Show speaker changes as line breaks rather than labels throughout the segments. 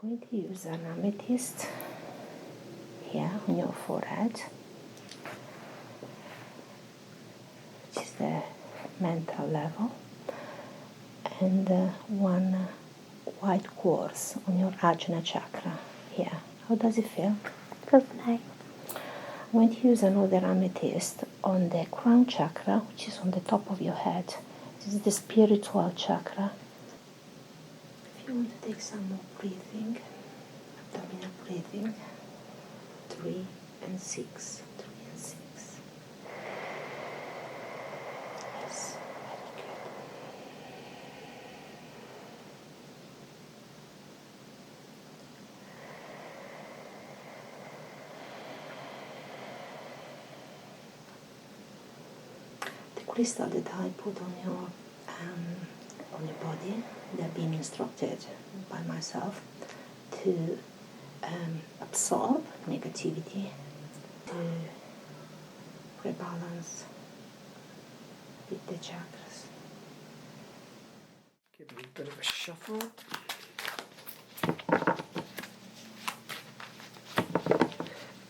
I'm going to use an amethyst here on your forehead, which is the mental level, and one white quartz on your Ajna chakra here. How does it feel?
Feels nice.
I'm going to use another amethyst on the crown chakra, which is on the top of your head. This is the spiritual chakra. If you want to take some more breathing, abdominal breathing, 3 and 6, 3 and 6. Yes, very good. The crystal that I put on your body, they're being instructed by myself to absorb negativity, to rebalance with the chakras.
Give it a bit of a shuffle.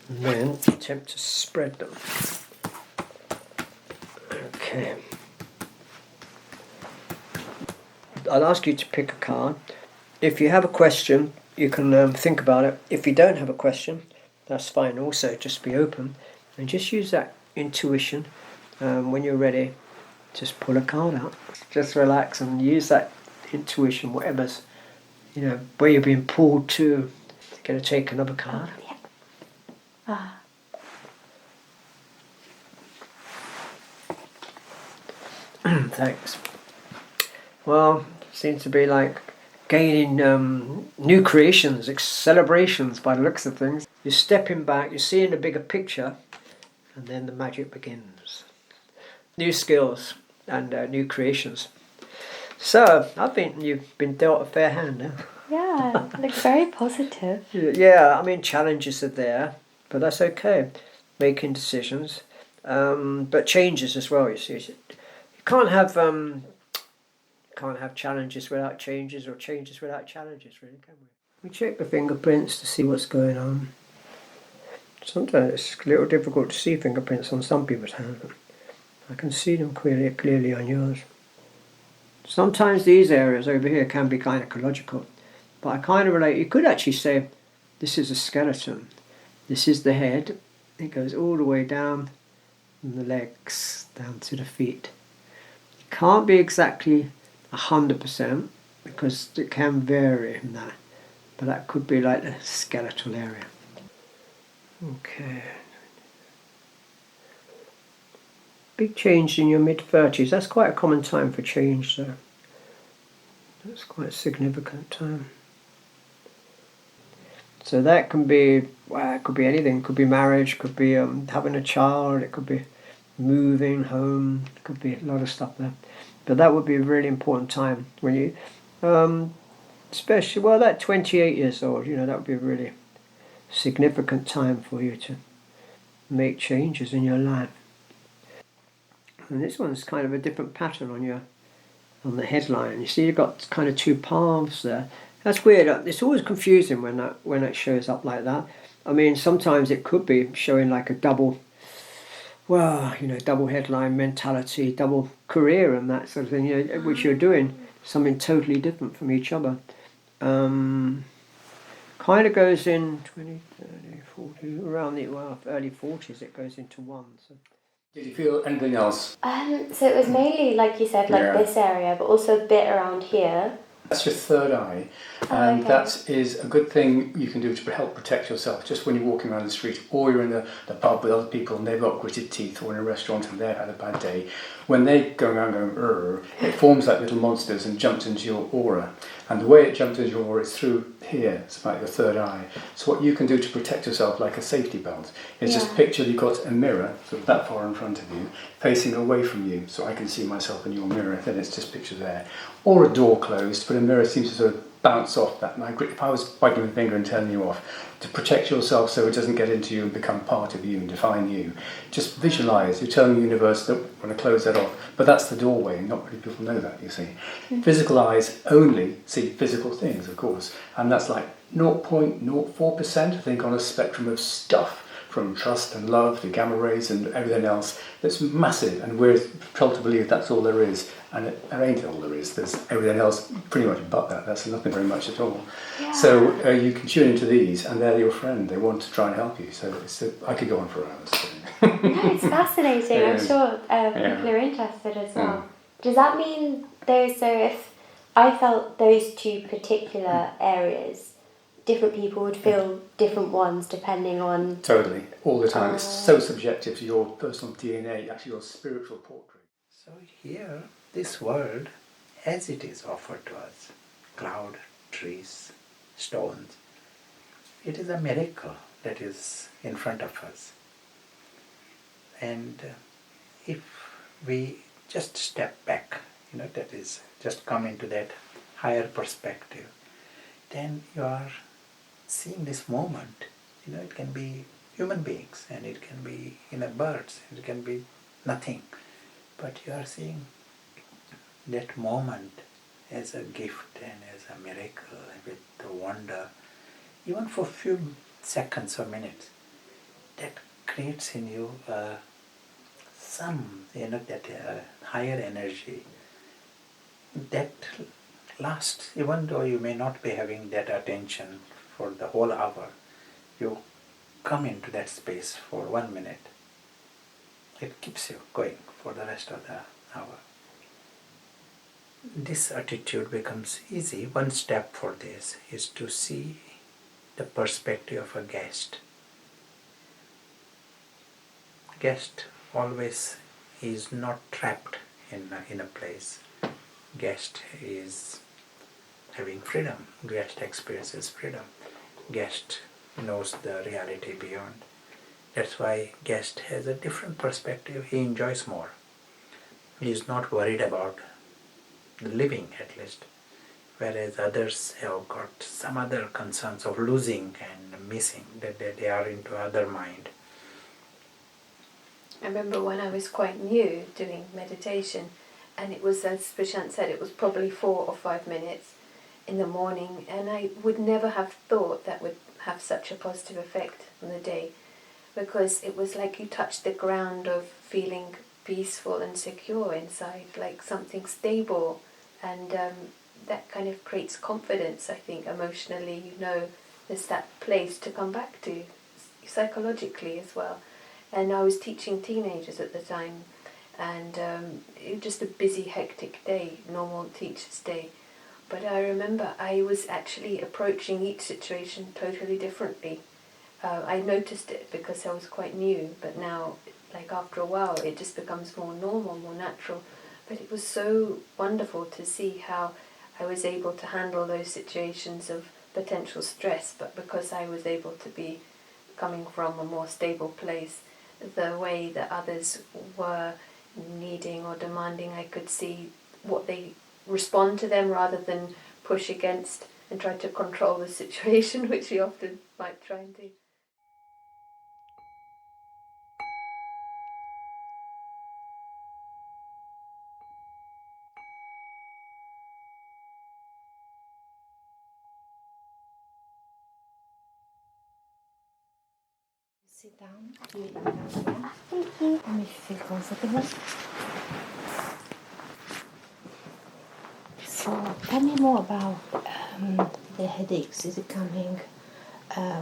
And then attempt to spread them. Okay. I'll ask you to pick a card. If you have a question, you can think about it. If you don't have a question, that's fine also. Just be open and just use that intuition. When you're ready, just pull a card out. Just relax and use that intuition, whatever's, where you're being pulled to. Going to take another card.
Oh, yeah.
Thanks. Well, seems to be like gaining new creations, celebrations by the looks of things. You're stepping back, you're seeing the bigger picture, and then the magic begins. New skills and new creations. So, I think you've been dealt a fair hand now.
Yeah, looks very positive.
Yeah, I mean, challenges are there, but that's okay. Making decisions, but changes as well. You see, you can't have challenges without changes, or changes without challenges, really, can we? We check the fingerprints to see what's going on. Sometimes it's a little difficult to see fingerprints on some people's hands, but I can see them clearly on yours. Sometimes these areas over here can be gynecological, but I kind of relate. You could actually say this is a skeleton, this is the head, it goes all the way down from the legs down to the feet. It can't be exactly 100% because it can vary in that, but that could be like the skeletal area. Okay. Big change in your mid-30s. That's quite a common time for change, so that's quite a significant time. So that can be, it could be anything. It could be marriage, could be having a child, it could be moving home, it could be a lot of stuff there. But that would be a really important time when you, especially, that 28 years old, that would be a really significant time for you to make changes in your life. And this one's kind of a different pattern on the headline. You see, you've got kind of two paths there. That's weird. It's always confusing when that shows up like that. I mean, sometimes it could be showing like a double headline mentality, double career and that sort of thing, which you're doing something totally different from each other. Kind of goes in 20, 30, 40, around the early 40s, it goes into one. So.
Did you feel anything else?
So it was mainly, like you said, this area, but also a bit around here.
That's your third eye, and that is a good thing you can do to help protect yourself. Just when you're walking around the street, or you're in the pub with other people and they've got gritted teeth, or in a restaurant and they've had a bad day, when they go around going, it forms like little monsters and jumps into your aura. And the way it jumps into your aura is through here. It's about your third eye. So what you can do to protect yourself, like a safety belt, is just picture you've got a mirror, sort of that far in front of you, facing away from you, so I can see myself in your mirror. Then it's just picture there, or a door closed, but a mirror seems to sort of bounce off that. And if I was biting my finger and telling you off, to protect yourself so it doesn't get into you and become part of you and define you, just visualise. You're telling the universe that we're going to close that off, but that's the doorway, and not many people know that, you see. Physical eyes only see physical things, of course, and that's like 0.04%, I think, on a spectrum of stuff, from trust and love to gamma rays and everything else. That's massive, and we're told to believe that's all there is, and it ain't all there is. There's everything else pretty much but that. That's nothing very much at all.
Yeah.
So you can tune into these, and they're your friend. They want to try and help you. So I could go on for hours.
No, it's fascinating. I'm sure people are interested as well. Does that mean if I felt those two particular areas, different people would feel different ones depending on...
Totally, all the time. It's so subjective to your personal DNA, actually your spiritual portrait.
So here, this world, as it is offered to us, cloud, trees, stones, it is a miracle that is in front of us. And if we just step back, that is, just come into that higher perspective, then you are seeing this moment. It can be human beings, and it can be birds, it can be nothing, but you are seeing that moment as a gift and as a miracle, with the wonder, even for a few seconds or minutes, that creates in you some, that higher energy that lasts, even though you may not be having that attention for the whole hour. You come into that space for 1 minute. It keeps you going for the rest of the hour. This attitude becomes easy. One step for this is to see the perspective of a guest. Guest always is not trapped in a place. Guest is having freedom. Guest experiences freedom. Guest knows the reality beyond. That's why guest has a different perspective. He enjoys more. He is not worried about the living, at least, whereas others have got some other concerns of losing and missing, that they are into other mind.
I remember when I was quite new doing meditation, and it was, as Prashant said, it was probably 4 or 5 minutes in the morning, and I would never have thought that would have such a positive effect on the day, because it was like you touched the ground of feeling peaceful and secure inside, like something stable, and that kind of creates confidence, I think, emotionally. There's that place to come back to, psychologically as well. And I was teaching teenagers at the time, and it was just a busy, hectic day, normal teacher's day. But I remember I was actually approaching each situation totally differently. I noticed it because I was quite new, but now, like after a while, it just becomes more normal, more natural. But it was so wonderful to see how I was able to handle those situations of potential stress, but because I was able to be coming from a more stable place, the way that others were needing or demanding, I could see what they respond to them rather than push against and try to control the situation, which we often might try and do.
Sit down. Thank you. Let me feel comfortable. So, tell me more about the headaches. Is it coming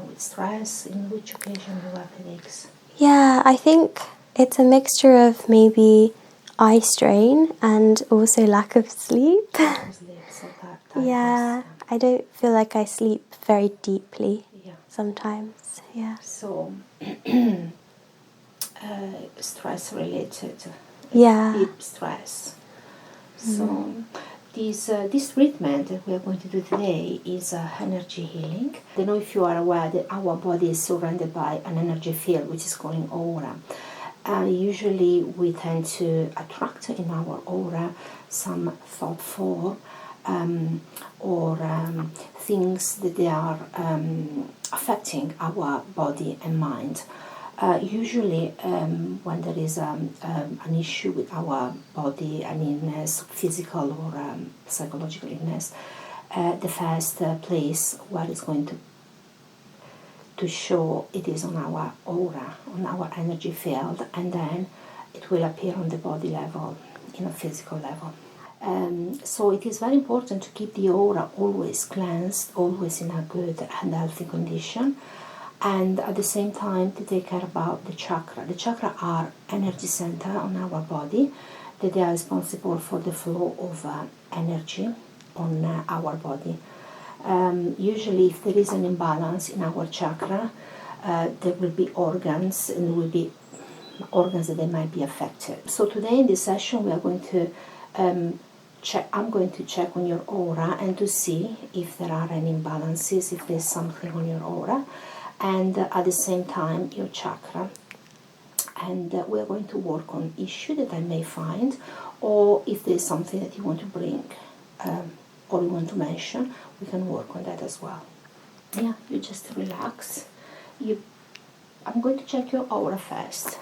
with stress? In which occasion you have headaches?
Yeah, I think it's a mixture of maybe eye strain and also lack of sleep. Yeah, I don't feel like I sleep very deeply sometimes. Yeah.
So, stress related.
Yeah.
Deep stress. So, this treatment that we are going to do today is energy healing. I don't know if you are aware that our body is surrounded by an energy field which is called an aura. Usually we tend to attract in our aura some thoughtful or things that they are affecting our body and mind. Usually when there is an issue with our body, an illness, physical or psychological illness, the first place where it's going to show it is on our aura, on our energy field, and then it will appear on the body level, physical level. So it is very important to keep the aura always cleansed, always in a good and healthy condition, and at the same time to take care about the chakra. The chakra are energy center on our body, that they are responsible for the flow of energy on our body. Usually if there is an imbalance in our chakra, there will be organs, and there will be organs that they might be affected. So today in this session we are going to I'm going to check on your aura and to see if there are any imbalances, if there's something on your aura, and at the same time your chakra. And we're going to work on issue that I may find, or if there's something that you want to bring or you want to mention, we can work on that as well. Yeah, you just relax. I'm going to check your aura first.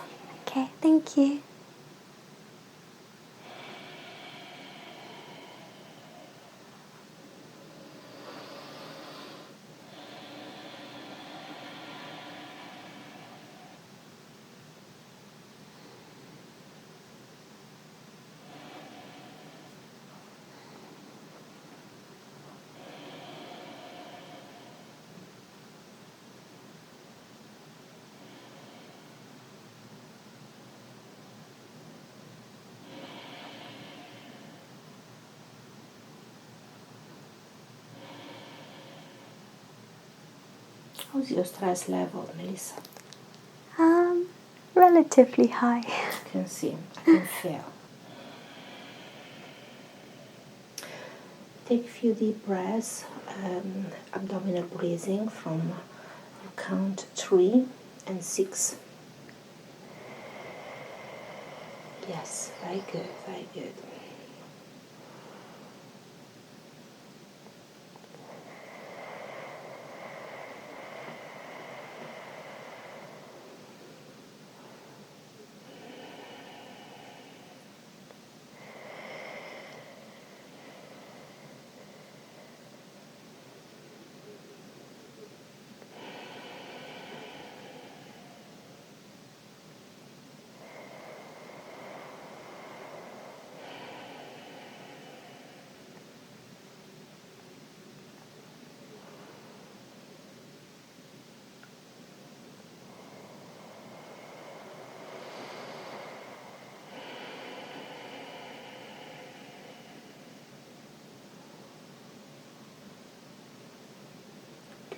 Okay, thank you.
How's your stress level, Melissa?
Relatively high.
I can see, I can feel. Take a few deep breaths, abdominal breathing from count 3 and 6. Yes, very good, very good.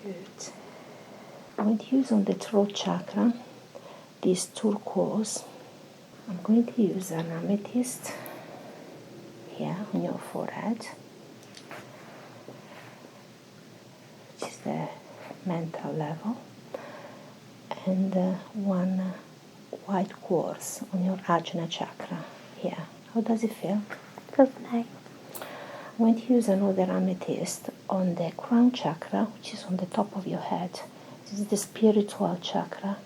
Good. I'm going to use on the throat chakra this turquoise. I'm going to use an amethyst here on your forehead, which is the mental level, and one white quartz on your ajna chakra here. How does it feel?
Feels nice.
I'm going to use another amethyst on the crown chakra, which is on the top of your head. This is the spiritual chakra.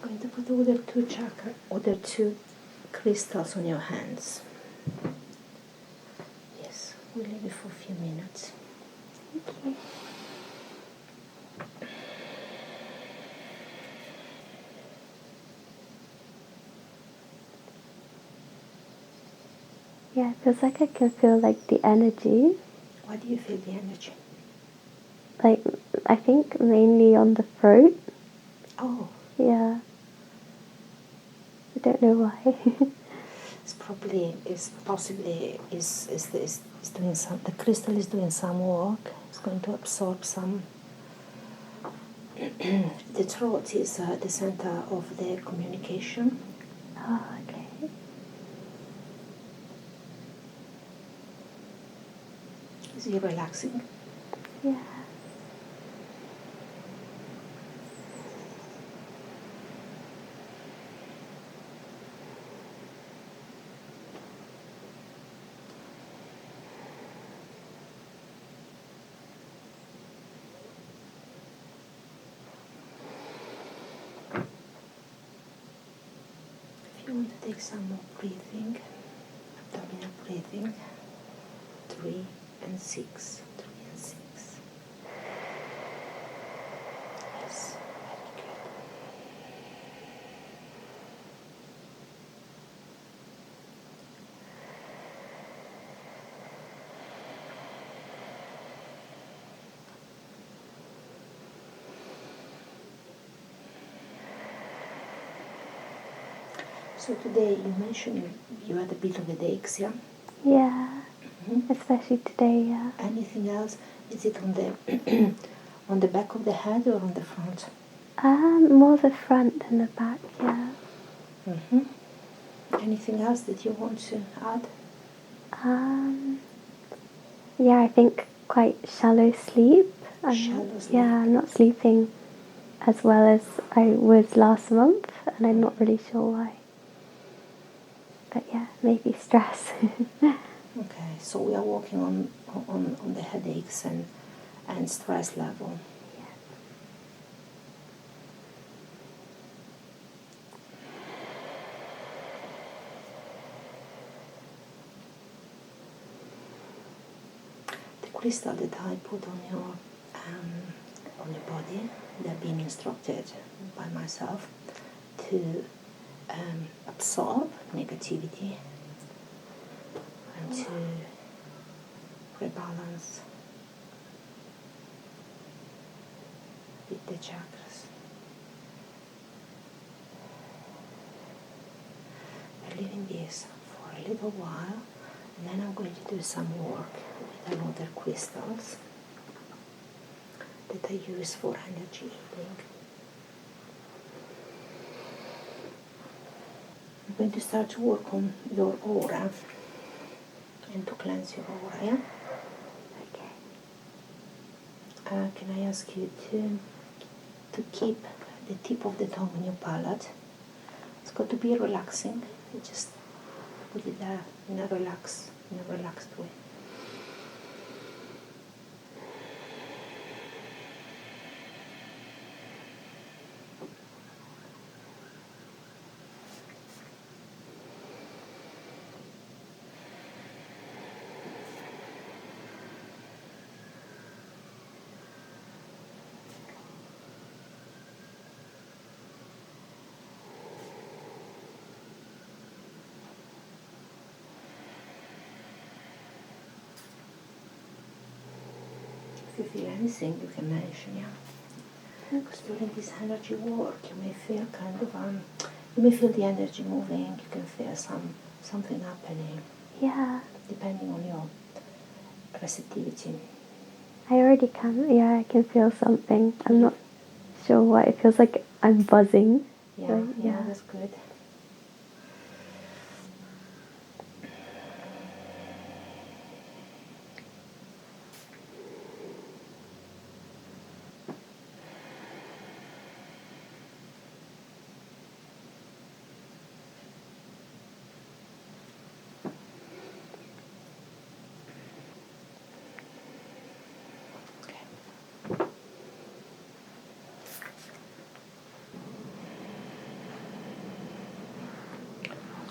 I'm going to put other two crystals on your hands. Yes, we'll leave it for a few minutes.
Thank you. Yeah, it feels like I can feel like the energy.
Why do you feel the energy?
Like, I think mainly on the throat.
Oh.
Yeah. I don't know why.
It's doing some, the crystal is doing some work. It's going to absorb some. The throat is the center of the communication.
Oh, okay.
Is it relaxing?
Yeah.
If you want to take some more breathing, abdominal breathing. 3 and 6. 3 and 6. Yes, very good. So today you mentioned you had a bit of headaches, yeah?
Yeah, especially today, yeah.
Anything else? Is it on the on the back of the head or on the front?
More the front than the back, yeah.
Anything else that you want to add?
Yeah, I think quite shallow sleep.
Shallow sleep.
Yeah, I'm not sleeping as well as I was last month, and I'm not really sure why. But yeah, maybe stress.
Okay, so we are working on the headaches and stress level. The crystal that I put on your body, they're being instructed by myself to absorb negativity and to rebalance with the chakras. We're leaving this for a little while, and then I'm going to do some work with another crystals that I use for energy healing. I'm going to start to work on your aura and to cleanse your aura, yeah?
Okay.
Can I ask you to keep the tip of the tongue on your palate? It's got to be relaxing. You just put it there in a relaxed way. If you feel anything, you can mention, yeah. Because during this energy work, you may feel you may feel the energy moving. You can feel something happening.
Yeah.
Depending on your receptivity.
I already can. Yeah, I can feel something. I'm not sure what. It feels like I'm buzzing.
Yeah, that's good.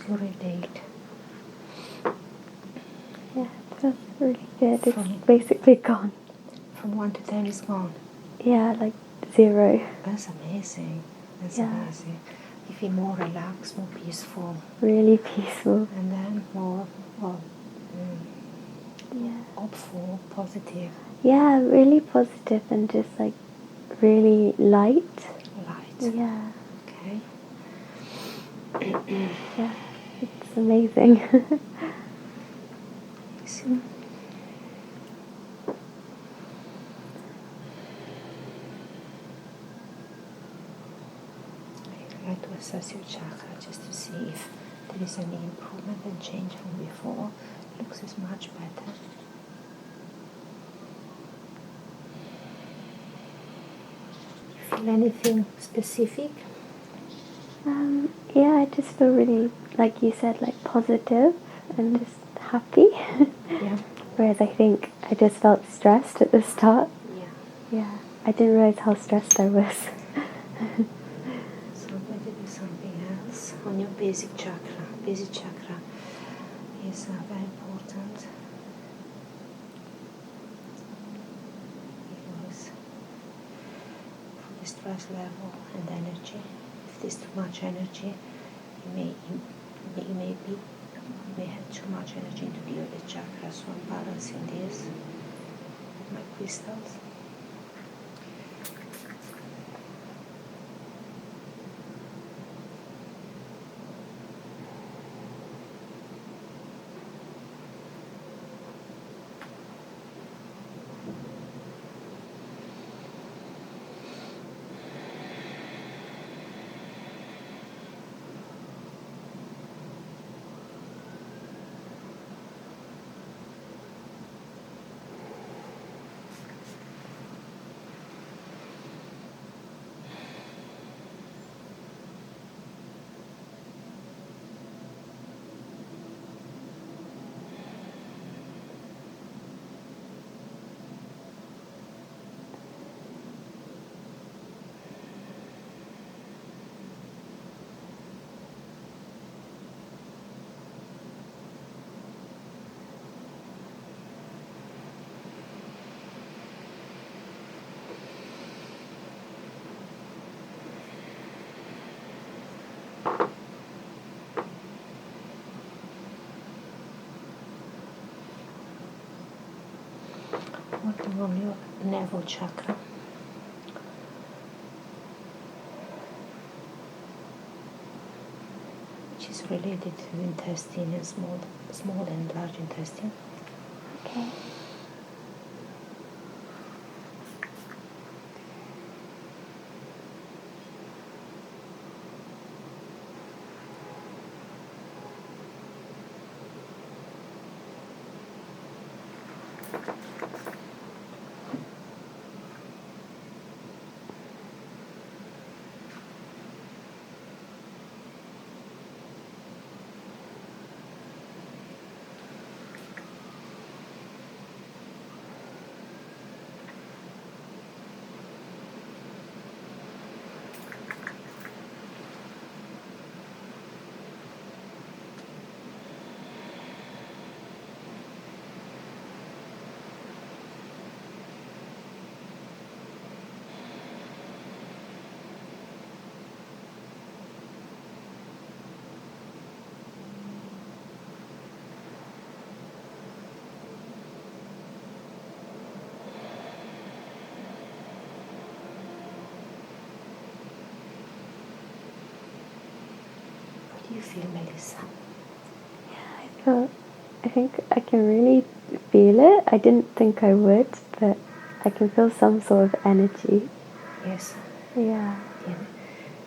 Your date.
Yeah, it feels really good. It's basically gone.
From 1 to 10 is gone.
Yeah, like 0.
That's amazing. That's
Yeah.
amazing. You feel more relaxed, more peaceful.
Really peaceful.
And then more
Yeah.
hopeful, positive.
Yeah, really positive and just like really light.
Light.
Yeah.
Okay.
Yeah, it's amazing.
See? I like to assess your chakra just to see if there is any improvement and change from before. It looks is much better. You feel anything specific?
Yeah, I just feel really, like you said, like positive and just happy.
Yeah.
Whereas I think I just felt stressed at the start.
Yeah.
Yeah, I didn't realize how stressed I was.
So I'm going to do something else on your basic chakra. Basic chakra is very important. stress level and energy. If there's too much energy, you may have too much energy into the other chakra, so I'm balancing this with my crystals. Working on your navel chakra. Which is related to intestine and small and large intestine.
Okay.
What do you feel, Melissa?
I think I can really feel it. I didn't think I would, but I can feel some sort of energy.
Yes.
Yeah.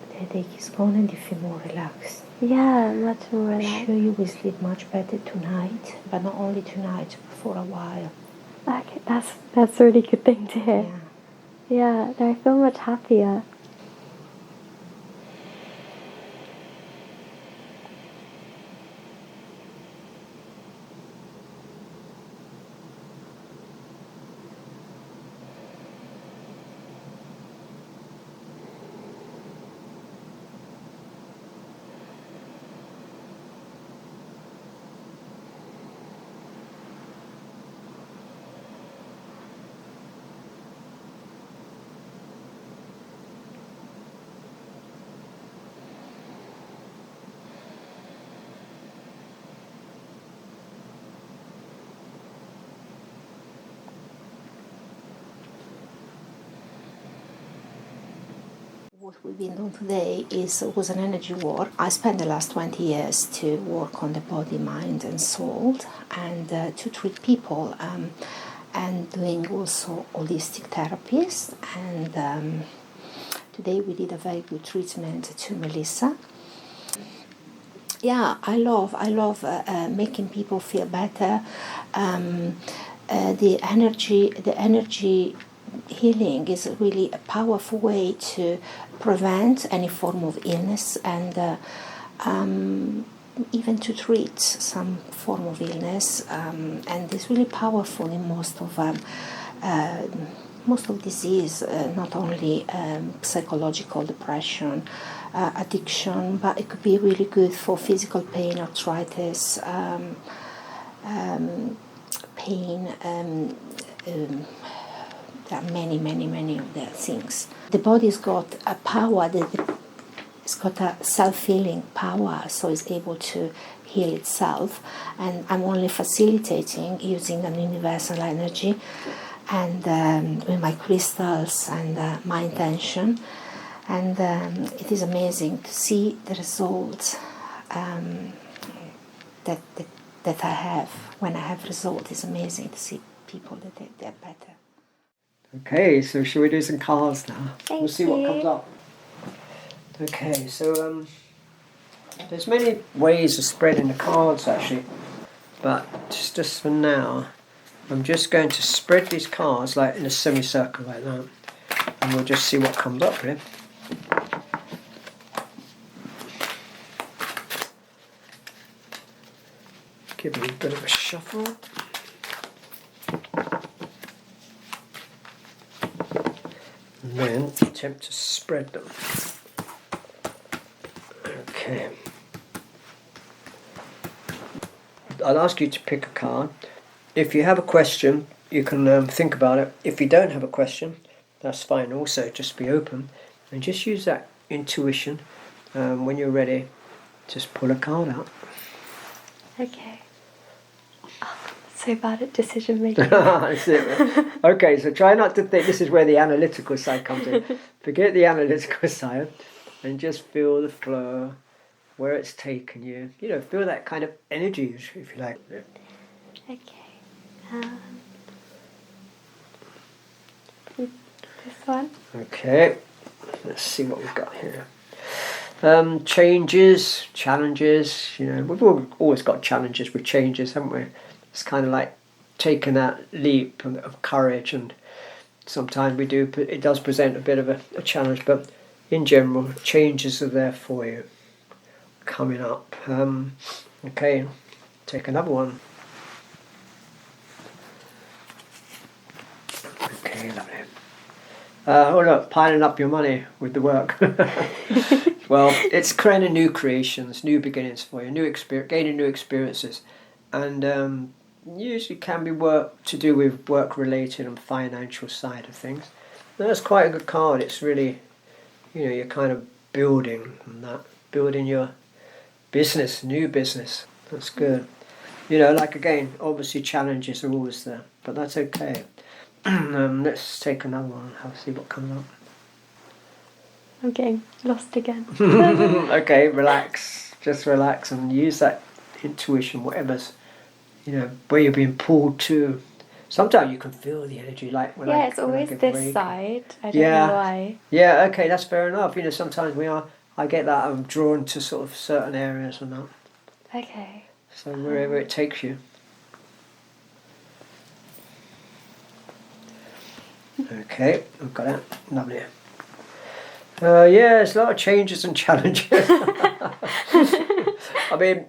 The headache is gone and you feel more relaxed.
Yeah, much more
I'm
relaxed.
sure you will sleep much better tonight, but not only tonight, for a while.
Okay, that's a really good thing to hear.
Yeah.
Yeah, I feel much happier.
What we've been doing today was an energy work. I spent the last 20 years to work on the body, mind, and soul, and to treat people, and doing also holistic therapies. And today we did a very good treatment to Melissa. Yeah, I love making people feel better. The energy healing is really a powerful way to prevent any form of illness and even to treat some form of illness, and it's really powerful in most of disease, not only psychological depression, addiction, but it could be really good for physical pain, arthritis, pain, There are many, many, many of the things. The body's got a power, it's got a self-healing power, so it's able to heal itself. And I'm only facilitating using an universal energy and with my crystals and my intention. And it is amazing to see the results that I have. When I have results, it's amazing to see people that they're better.
Okay, so shall we do some cards now? We'll see what comes
you.
up. Okay, so there's many ways of spreading the cards actually, but just for now, I'm just going to spread these cards like in a semicircle like that, and we'll just see what comes up here. Give it a bit of a shuffle. And then attempt to spread them. Okay. I'll ask you to pick a card. If you have a question, you can think about it. If you don't have a question, that's fine also. Just be open and just use that intuition. When you're ready, just pull a card out.
Okay. Oh, so bad at decision making.
That's it. Okay, so try not to think. This is where the analytical side comes in. Forget the analytical side and just feel the flow, where it's taken you. You know, feel that kind of energy, if you like.
Okay. This one.
Okay, let's see what we've got here. Changes, challenges. You know, we've always got challenges with changes, haven't we? It's kind of like taking that leap of courage, and sometimes we do. It does present a bit of a challenge, but in general, changes are there for you. Coming up. Okay, take another one. Okay, lovely. Oh look, piling up your money with the work. Well, it's kind of new creations, new beginnings for you, gaining new experiences, and usually can be work to do with work-related and financial side of things. And that's quite a good card. It's really, you know, you're kind of building your business, new business. That's good. You know, like again, obviously challenges are always there, but that's okay. Let's take another one. I'll see what comes up.
I'm getting lost again.
Okay, relax. Just relax and use that intuition, whatever's, you know, where you're being pulled to. Sometimes you can feel the energy, like when
it's always this reiki. Side. I don't know why.
Yeah, okay, that's fair enough. You know, sometimes I get that I'm drawn to sort of certain areas and that.
Okay.
So wherever it takes you. Okay, I've got it. Lovely. There's a lot of changes and challenges. I mean,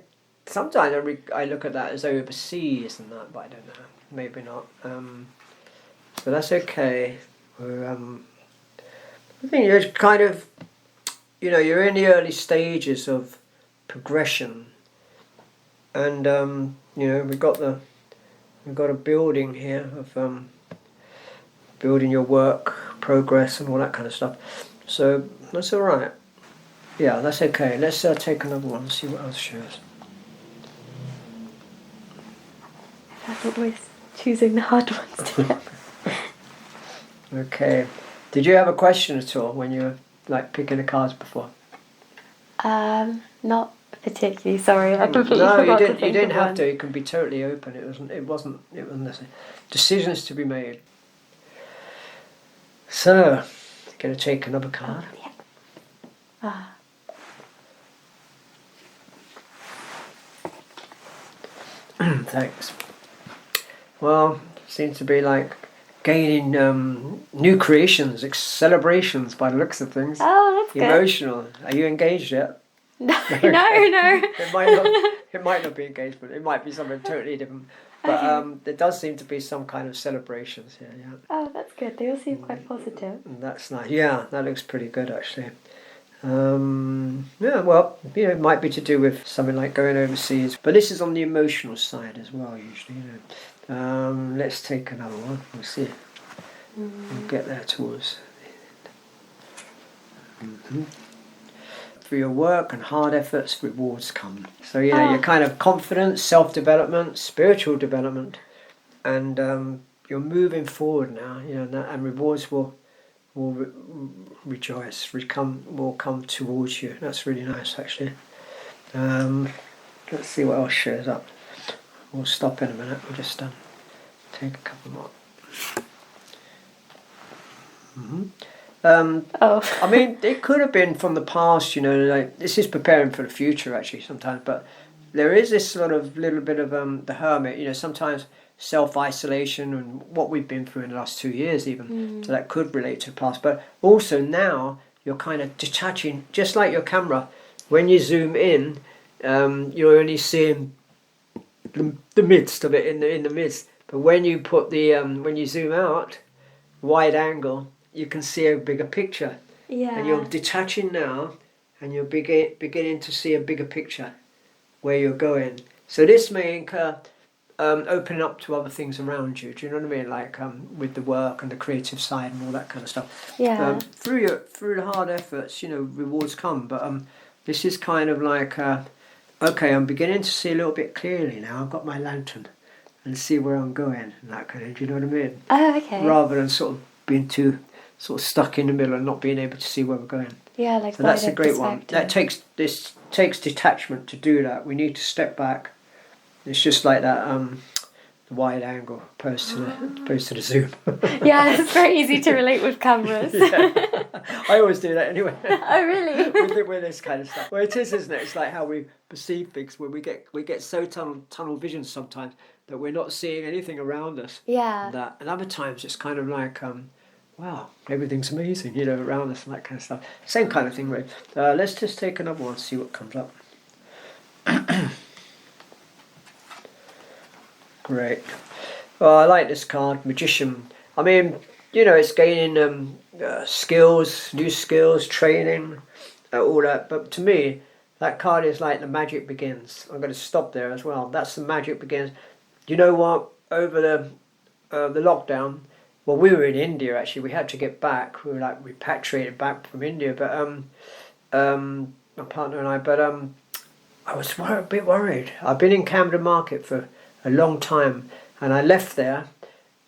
sometimes I look at that as overseas and that, but I don't know. Maybe not. So that's okay. I think you're kind of, you know, you're in the early stages of progression, and you know, we've got a building here of building your work progress and all that kind of stuff. So that's all right. Yeah, that's okay. Let's take another one and see what else shows.
I'm always choosing the hard ones to get.
Okay. Did you have a question at all when you were like picking the cards before?
Not particularly. Sorry, I completely
No,
forgot
you
to think
didn't
of
have
one.
to. You can be totally open. It wasn't necessary. Decisions to be made. So, going to take another card.
Yeah. Ah.
Thanks. Well, seems to be like gaining new creations, celebrations by the looks of things.
Oh, that's good.
Emotional. Are you engaged yet?
No.
It might not be engagement. It might be something totally different. But there does seem to be some kind of celebrations here. Yeah.
Oh, that's good. They all seem quite positive.
That's nice. Yeah, that looks pretty good actually. Yeah, well, you know, it might be to do with something like going overseas, but this is on the emotional side as well. Usually, you know. Let's take another one. We'll see. We'll get there towards the end. Through your work and hard efforts, rewards come. So your kind of confidence, self-development, spiritual development, and you're moving forward now. And rewards will rejoice, will come towards you. That's really nice, actually. Let's see what else shows up. We'll stop in a minute. We'll just take a couple more. I mean, it could have been from the past, like this is preparing for the future actually sometimes, but there is this sort of little bit of the hermit, sometimes self-isolation and what we've been through in the last 2 years even, so that could relate to the past, but also now you're kind of detaching, just like your camera. When you zoom in, you're only seeing the midst of it in the midst, but when you put when you zoom out, wide angle, you can see a bigger picture.
Yeah.
And you're detaching now, and you're beginning to see a bigger picture where you're going. So this may incur opening up to other things around you. Do you know what I mean? Like with the work and the creative side and all that kind of stuff.
Yeah.
Through the hard efforts, rewards come. But this is kind of like, okay, I'm beginning to see a little bit clearly now. I've got my lantern and see where I'm going and that kind of. Do you know what I mean?
Oh, okay.
Rather than sort of being too sort of stuck in the middle and not being able to see where we're going.
Yeah, like
so that's a great one. That takes detachment to do that. We need to step back. It's just like that the wide angle opposed to the zoom.
Yeah, it's very easy to relate with cameras.
Yeah. I always do that anyway.
Oh, really?
with this kind of stuff. Well, it is, isn't it? It's like how we perceive things. When we get so tunnel vision sometimes that we're not seeing anything around us.
Yeah.
And other times it's kind of like wow, everything's amazing, around us and that kind of stuff. Same kind of thing, right? Let's just take another one, see what comes up. Great. Well, I like this card, Magician. I mean, it's gaining skills, new skills, training, all that. But to me, that card is like the magic begins. I'm going to stop there as well. That's the magic begins. You know what? Over the lockdown, well, we were in India actually. We had to get back. We were like repatriated back from India, but my partner and I. But I was a bit worried. I've been in Camden Market for a long time, and I left there,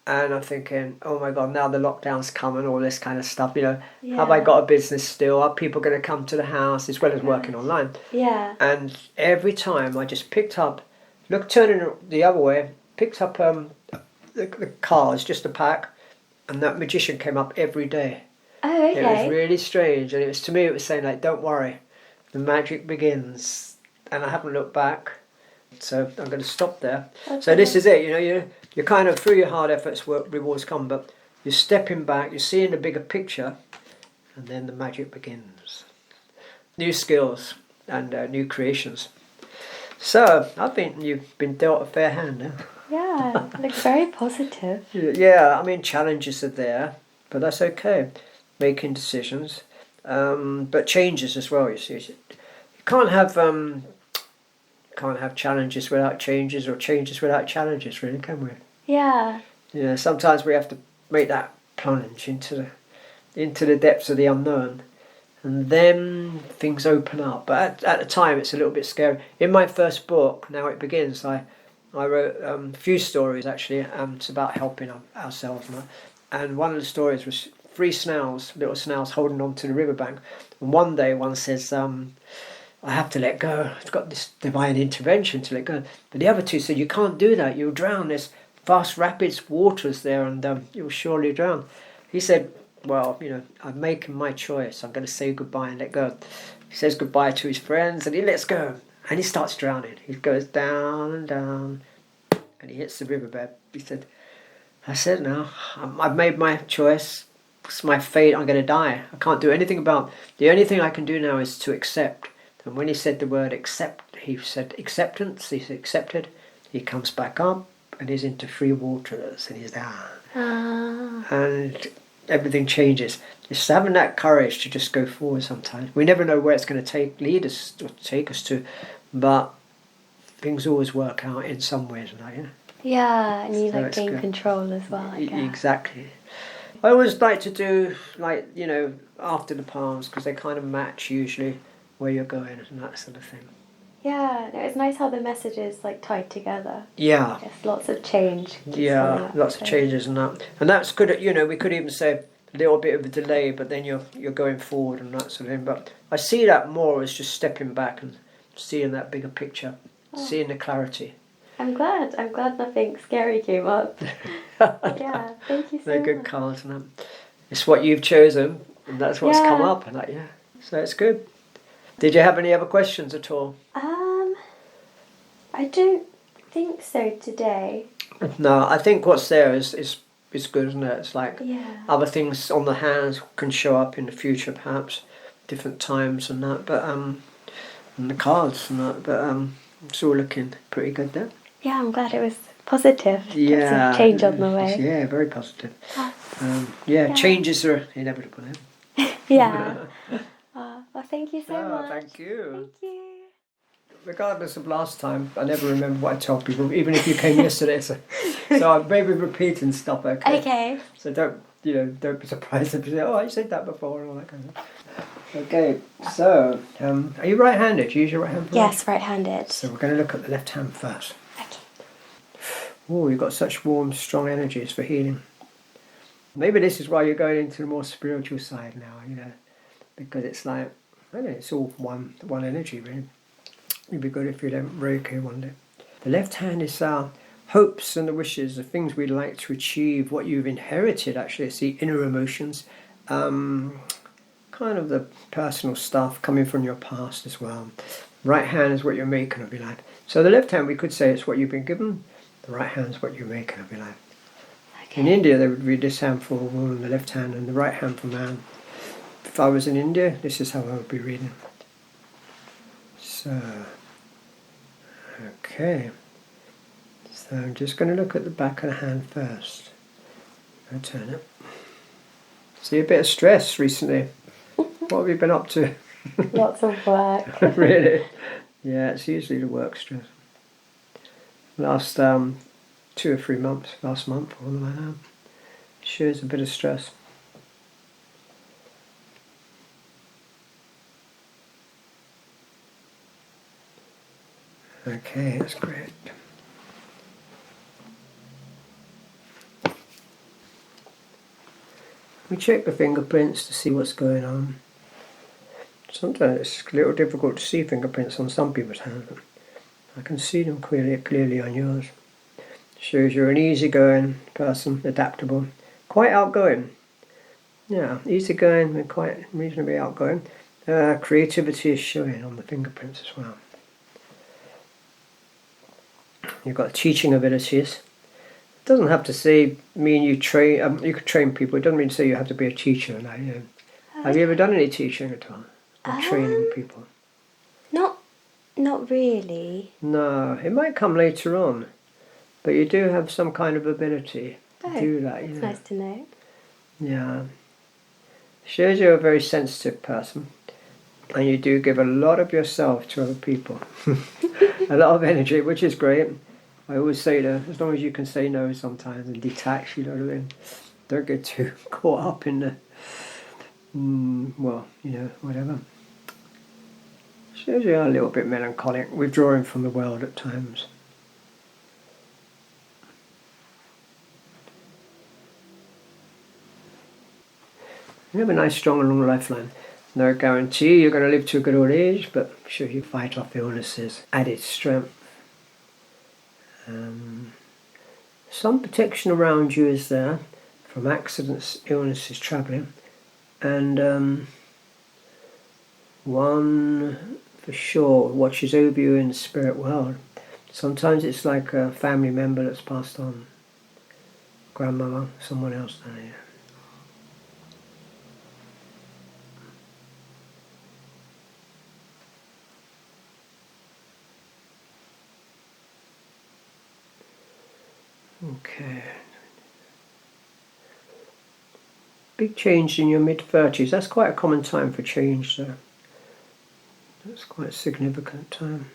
and I'm thinking, oh my God, now the lockdown's come and all this kind of stuff. Have I got a business still? Are people going to come to the house as well as working online?
Yeah.
And every time I just picked up, turning the other way, picked up the cards, just a pack. And that Magician came up every day.
Oh, okay.
It was really strange, and to me it was saying like, don't worry, the magic begins. And I haven't looked back, so I'm going to stop there. Okay. So this is it, you're kind of, through your hard efforts, rewards come, but you're stepping back, you're seeing the bigger picture, and then the magic begins. New skills and new creations. So I think you've been dealt a fair hand now.
Yeah, looks very positive.
Yeah, I mean, challenges are there, but that's okay. Making decisions, but changes as well. You see, you can't have challenges without changes, or changes without challenges. Really, can we?
Yeah.
Sometimes we have to make that plunge into the depths of the unknown, and then things open up. But at the time, it's a little bit scary. In my first book, Now It Begins, I wrote a few stories actually. It's about helping ourselves, and one of the stories was 3 little snails holding on to the riverbank. And one day one says, I have to let go. It's got this divine intervention to let go. But the other 2 said, you can't do that. You'll drown. There's fast rapids waters there, and you'll surely drown. He said, well, I'm making my choice. I'm going to say goodbye and let go. He says goodbye to his friends and he lets go. And he starts drowning. He goes down and down, and he hits the riverbed. He said, that's it now. I've made my choice. It's my fate. I'm going to die. I can't do anything about it. The only thing I can do now is to accept. And when he said the word accept, he said acceptance. He's accepted. He comes back up, and he's into free waters, and he's down. And everything changes. Just having that courage to just go forward sometimes. We never know where it's going to take us to, but things always work out in some ways,
Yeah, and you gain control as well, I guess.
Exactly. I always like to do, like, you know, after the palms, because they kind of match usually where you're going and that sort of thing.
Yeah, no, it's nice how the messages like tied together.
Yeah.
Yes, lots of change.
Yeah, lots of changes and that. And that's good, you know, we could even say a little bit of a delay, but then you're going forward and that sort of thing. But I see that more as just stepping back and seeing that bigger picture, seeing the clarity.
I'm glad nothing scary came up. Yeah, thank you so much.
They're good cards, and it's what you've chosen, and that's what's come up, and so it's good. Did you have any other questions at all?
I don't think so today.
No, I think what's there is good, isn't it? It's like other things on the hands can show up in the future, perhaps different times and that, but and the cards and that, but it's all looking pretty good there.
Yeah, I'm glad it was positive.
Yeah,
some change on the way.
Yeah, very positive. Changes are inevitable.
Yeah. Well, thank you so much.
Thank you.
Thank you.
Regardless of last time, I never remember what I told people, even if you came yesterday. So I'm maybe repeating stuff. Okay.
Okay.
So don't be surprised if you say, "Oh, I said that before," and all that kind of stuff. Okay. So, are you right-handed? Do you use your right hand?
Yes, right-handed.
So we're going to look at the left hand first.
Okay.
Oh, you've got such warm, strong energies for healing. Maybe this is why you're going into the more spiritual side now. You know, because it's like, I don't know, it's all one energy really. It'd be good if you learned reiki one day. The left hand is our hopes and the wishes, the things we'd like to achieve, what you've inherited actually. It's the inner emotions, kind of the personal stuff coming from your past as well. Right hand is what you're making of your life. So the left hand, we could say it's what you've been given. The right hand is what you're making of your life. Okay. In India, they would read this hand for woman, the left hand, and the right hand for man. If I was in India, this is how I would be reading. So, okay. So I'm just going to look at the back of the hand first. I'll turn it. See a bit of stress recently. What have you been up to?
Lots of work.
Really? Yeah, it's usually the work stress. Last 2 or 3 months, last month or something like that, shows a bit of stress. Okay, that's great. We check the fingerprints to see what's going on. Sometimes it's a little difficult to see fingerprints on some people's hands, but I can see them clearly on yours. Shows you're an easygoing person, adaptable, quite outgoing. Yeah, easygoing and quite reasonably outgoing. Creativity is showing on the fingerprints as well. You've got teaching abilities. It doesn't have to mean you train. You could train people. It doesn't mean to say you have to be a teacher. Now, you know. Have you ever done any teaching at all? Or training people?
Not really.
No, it might come later on, but you do have some kind of ability to do that.
It's nice to know.
Yeah. Shows you're a very sensitive person, and you do give a lot of yourself to other people. A lot of energy, which is great. I always say that as long as you can say no sometimes and detach, you know what I mean? Don't get too caught up in the, whatever. Shows you are a little bit melancholic, withdrawing from the world at times. You have a nice, strong and long lifeline. No guarantee you're going to live to a good old age, but I'm sure you fight off illnesses, added strength. Some protection around you is there from accidents, illnesses, travelling, and one for sure watches over you in the spirit world. Sometimes it's like a family member that's passed on, grandmother, someone else down here. Okay. Big change in your mid-30s. That's quite a common time for change, though. That's quite a significant time.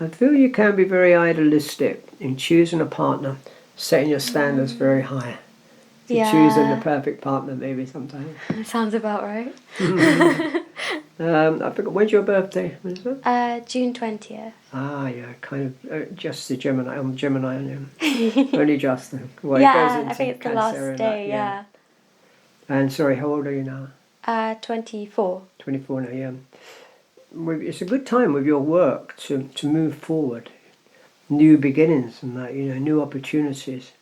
I feel you can be very idealistic in choosing a partner, setting your standards very high. To choosing the perfect partner, maybe sometimes.
Sounds about right.
I forgot, when's your birthday? When is it?
June 20th.
Ah, yeah, kind of just the Gemini. I'm Gemini, only just. Well,
Yeah,
it goes into
I think it's the
Cancer
last
and
day,
that, yeah. And sorry, how old are you now?
24.
24 now, yeah. It's a good time with your work to move forward. New beginnings and that, new opportunities.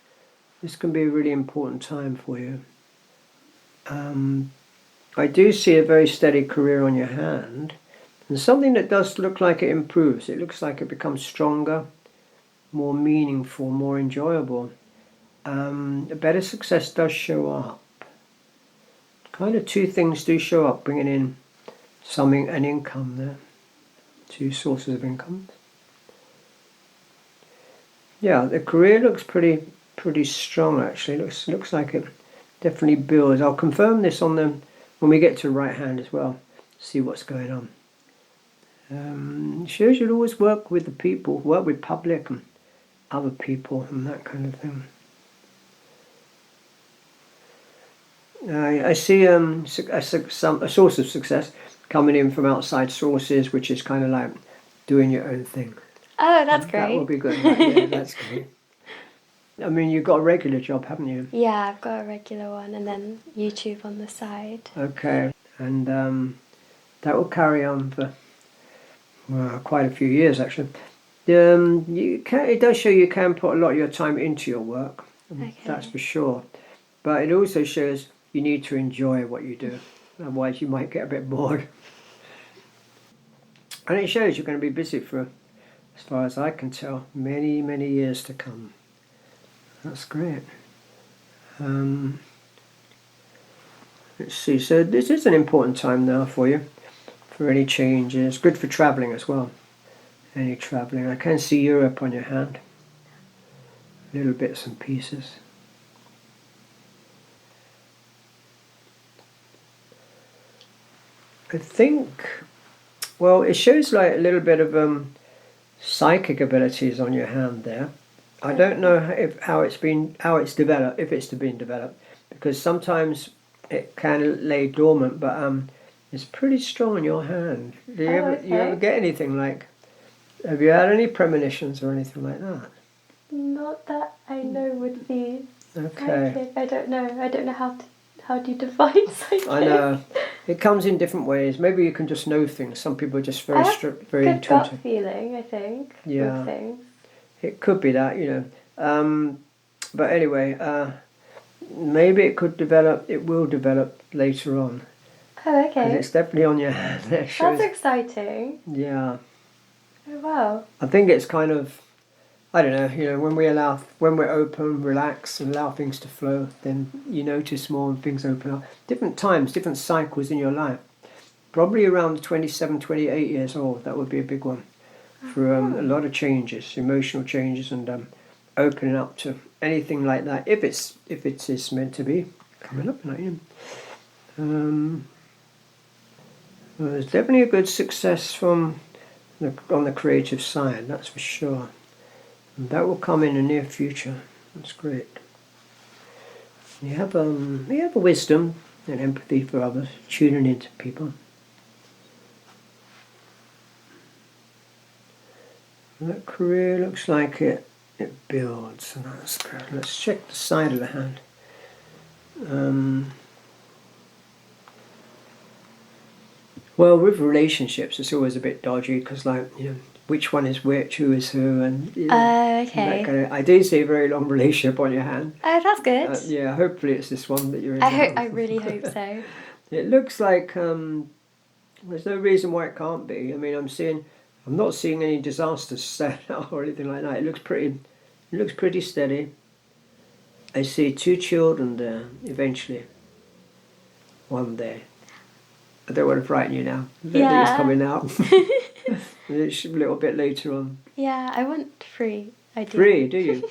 This can be a really important time for you. I do see a very steady career on your hand, and something that does look like it improves. It looks like it becomes stronger, more meaningful, more enjoyable. A better success does show up. Kind of two things do show up, bringing in an income there. Two sources of income. Yeah, the career looks pretty strong actually. Looks like it definitely builds. I'll confirm this when we get to right hand as well. See what's going on. It shows you'll always work with the people, work with public and other people and that kind of thing. I see a source of success coming in from outside sources, which is kind of like doing your own thing.
Oh, that's great.
That will be good. Yeah, that's great. I mean, you've got a regular job, haven't you?
Yeah, I've got a regular one and then YouTube on the side.
Okay, and that will carry on for quite a few years actually. It does show you can put a lot of your time into your work, that's for sure. But it also shows you need to enjoy what you do, otherwise you might get a bit bored. And it shows you're going to be busy for, as far as I can tell, many, many years to come. That's great. Let's see, so this is an important time now for you, for any changes. Good for travelling as well. Any travelling. I can see Europe on your hand. Little bits and pieces. I think, well, it shows like a little bit of psychic abilities on your hand there. I don't know how it's developed, if it's been developed, because sometimes it can lay dormant, but it's pretty strong in your hand. Do you ever get anything like? Have you had any premonitions or anything like that?
Not that I know would be
okay.
psychic. I don't know how do you define psychic?
I know. It comes in different ways. Maybe you can just know things. Some people are just very
good
intuitive.
gut feeling, I think.
Yeah.
With things.
It could be that, but anyway, maybe it could develop. It will develop later on.
Oh, okay.
It's definitely on your hand.
That's exciting.
Yeah.
Oh, wow.
I think it's kind of, I don't know, when we're open, relax, and allow things to flow, then you notice more and things open up. Different times, different cycles in your life. Probably around 27, 28 years old, that would be a big one. For a lot of changes, emotional changes, and opening up to anything like that, if it is meant to be coming up. Well, there's definitely a good success on the creative side, that's for sure. And that will come in the near future. That's great. You have a wisdom and empathy for others, tuning into people. That career looks like it builds, and that's good. Let's check the side of the hand. Well, with relationships, it's always a bit dodgy because, which one is which, who is who, and
okay.
I do see a very long relationship on your hand.
Oh, that's good.
Yeah, hopefully it's this one that you're in.
I really hope so.
It looks like there's no reason why it can't be. I mean, I'm not seeing any disasters set out or anything like that. It looks pretty steady. I see 2 children there eventually. One day. I don't want to frighten you now. I don't think it's coming out. It's a little bit later on.
Yeah, I want 3. I do.
3, do you?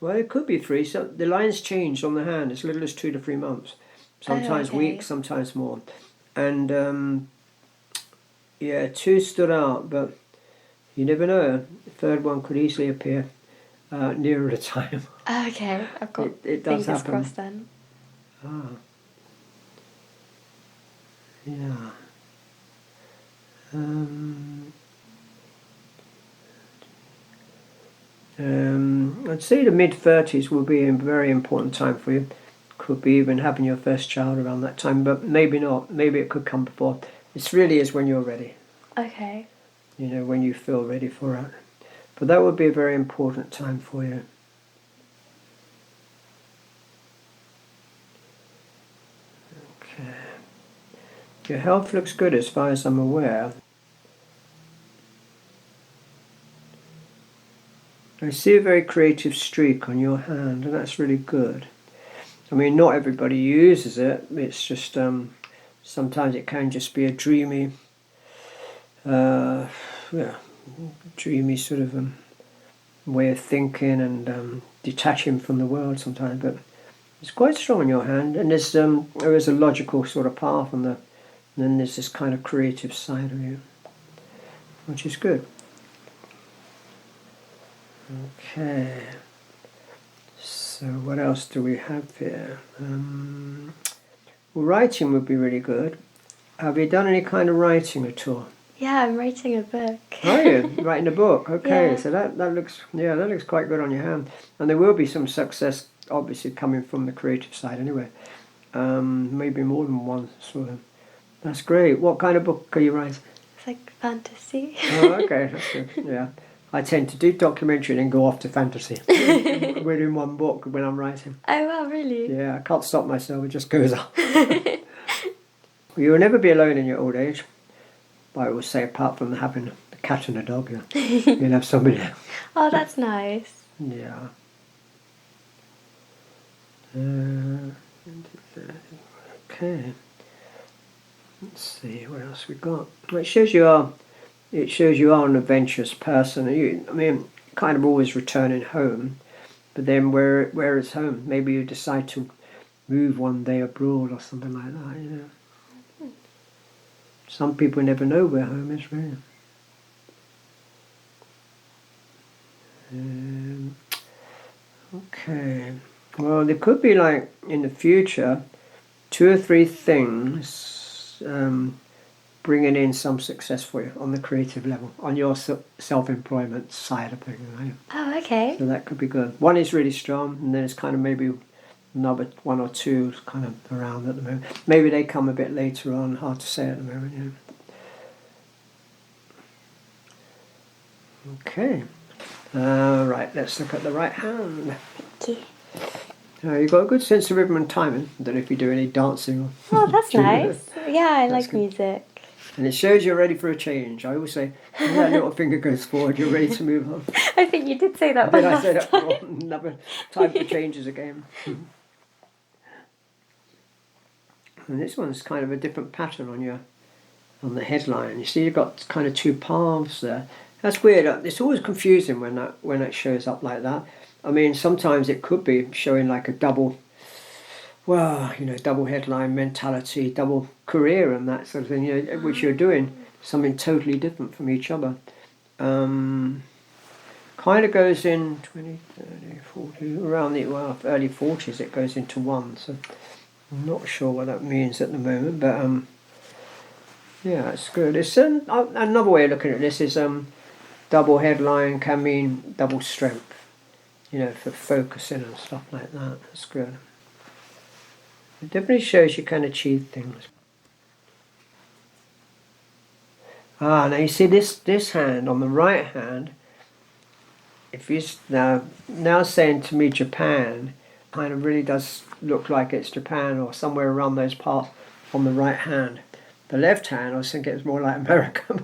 Well, it could be 3. So the lines change on the hand as little as 2 to 3 months. Sometimes weeks, sometimes more. And 2 stood out, but you never know. The 3rd one could easily appear nearer the time.
Okay, I've got
it does
fingers
happen.
crossed then.
Ah, yeah. I'd say the mid-30s will be a very important time for you. Could be even having your first child around that time, but maybe not. Maybe it could come before. It really is when you're ready.
Okay.
You know, when you feel ready for it. But that would be a very important time for you. Okay. Your health looks good as far as I'm aware. I see a very creative streak on your hand, and that's really good. I mean, not everybody uses it. It's just sometimes it can just be a dreamy, dreamy sort of way of thinking and detaching from the world sometimes. But it's quite strong in your hand, and there is a logical sort of path, and then there's this kind of creative side of you, which is good. Okay. So what else do we have here? Well, writing would be really good. Have you done any kind of writing at all?
Yeah, I'm writing a book.
Are you writing a book? Okay,
Yeah.
so that looks quite good on your hand, and there will be some success, obviously coming from the creative side anyway. Maybe more than one sort of. That's great. What kind of book are you writing?
It's like fantasy.
Oh, okay, that's good. Yeah, I tend to do documentary and then go off to fantasy. We're in one book when I'm writing.
Oh wow, really?
Yeah, I can't stop myself. It just goes on. You will never be alone in your old age. I always say, apart from having a cat and a dog, you'll have somebody.
Oh, that's nice.
Yeah. Okay. Let's see what else we got. Well, it shows you are an adventurous person. Kind of always returning home, but then where is home? Maybe you decide to move one day abroad or something like that. You know. Some people never know where home is, really. Okay. Well, there could be, like, in the future, 2 or 3 things bringing in some success for you on the creative level, on your self-employment side of things. Right?
Oh, okay.
So that could be good. One is really strong, and then it's kind of maybe another 1 or 2 kind of around at the moment. Maybe they come a bit later on, hard to say at the moment. Yeah. Okay. Right, let's look at the right hand.
Thank you.
You've got a good sense of rhythm and timing. I don't know if you do any dancing.
Oh, that's nice. Yeah, I
That's
like
good.
music.
And it shows you're ready for a change. I always say, when that little finger goes forward, you're ready to move on.
I think you did say that
Did
one
I say
last
that
time.
before? Another time for changes again. And this one's kind of a different pattern on the headline. You see, you've got kind of 2 paths there. That's weird. It's always confusing when that shows up like that. I mean, sometimes it could be showing like a double headline mentality, double career and that sort of thing, which you're doing something totally different from each other. Kind of goes in 20, 30, 40, around the early 40s it goes into 1, so I'm not sure what that means at the moment, but yeah, it's good. It's another way of looking at this is double headline can mean double strength, for focusing and stuff like that. That's good. It definitely shows you can achieve things. Now you see this hand on the right hand, if you now saying to me Japan, kind of really does look like it's Japan or somewhere around those parts on the right hand. The left hand, I was thinking it's more like America,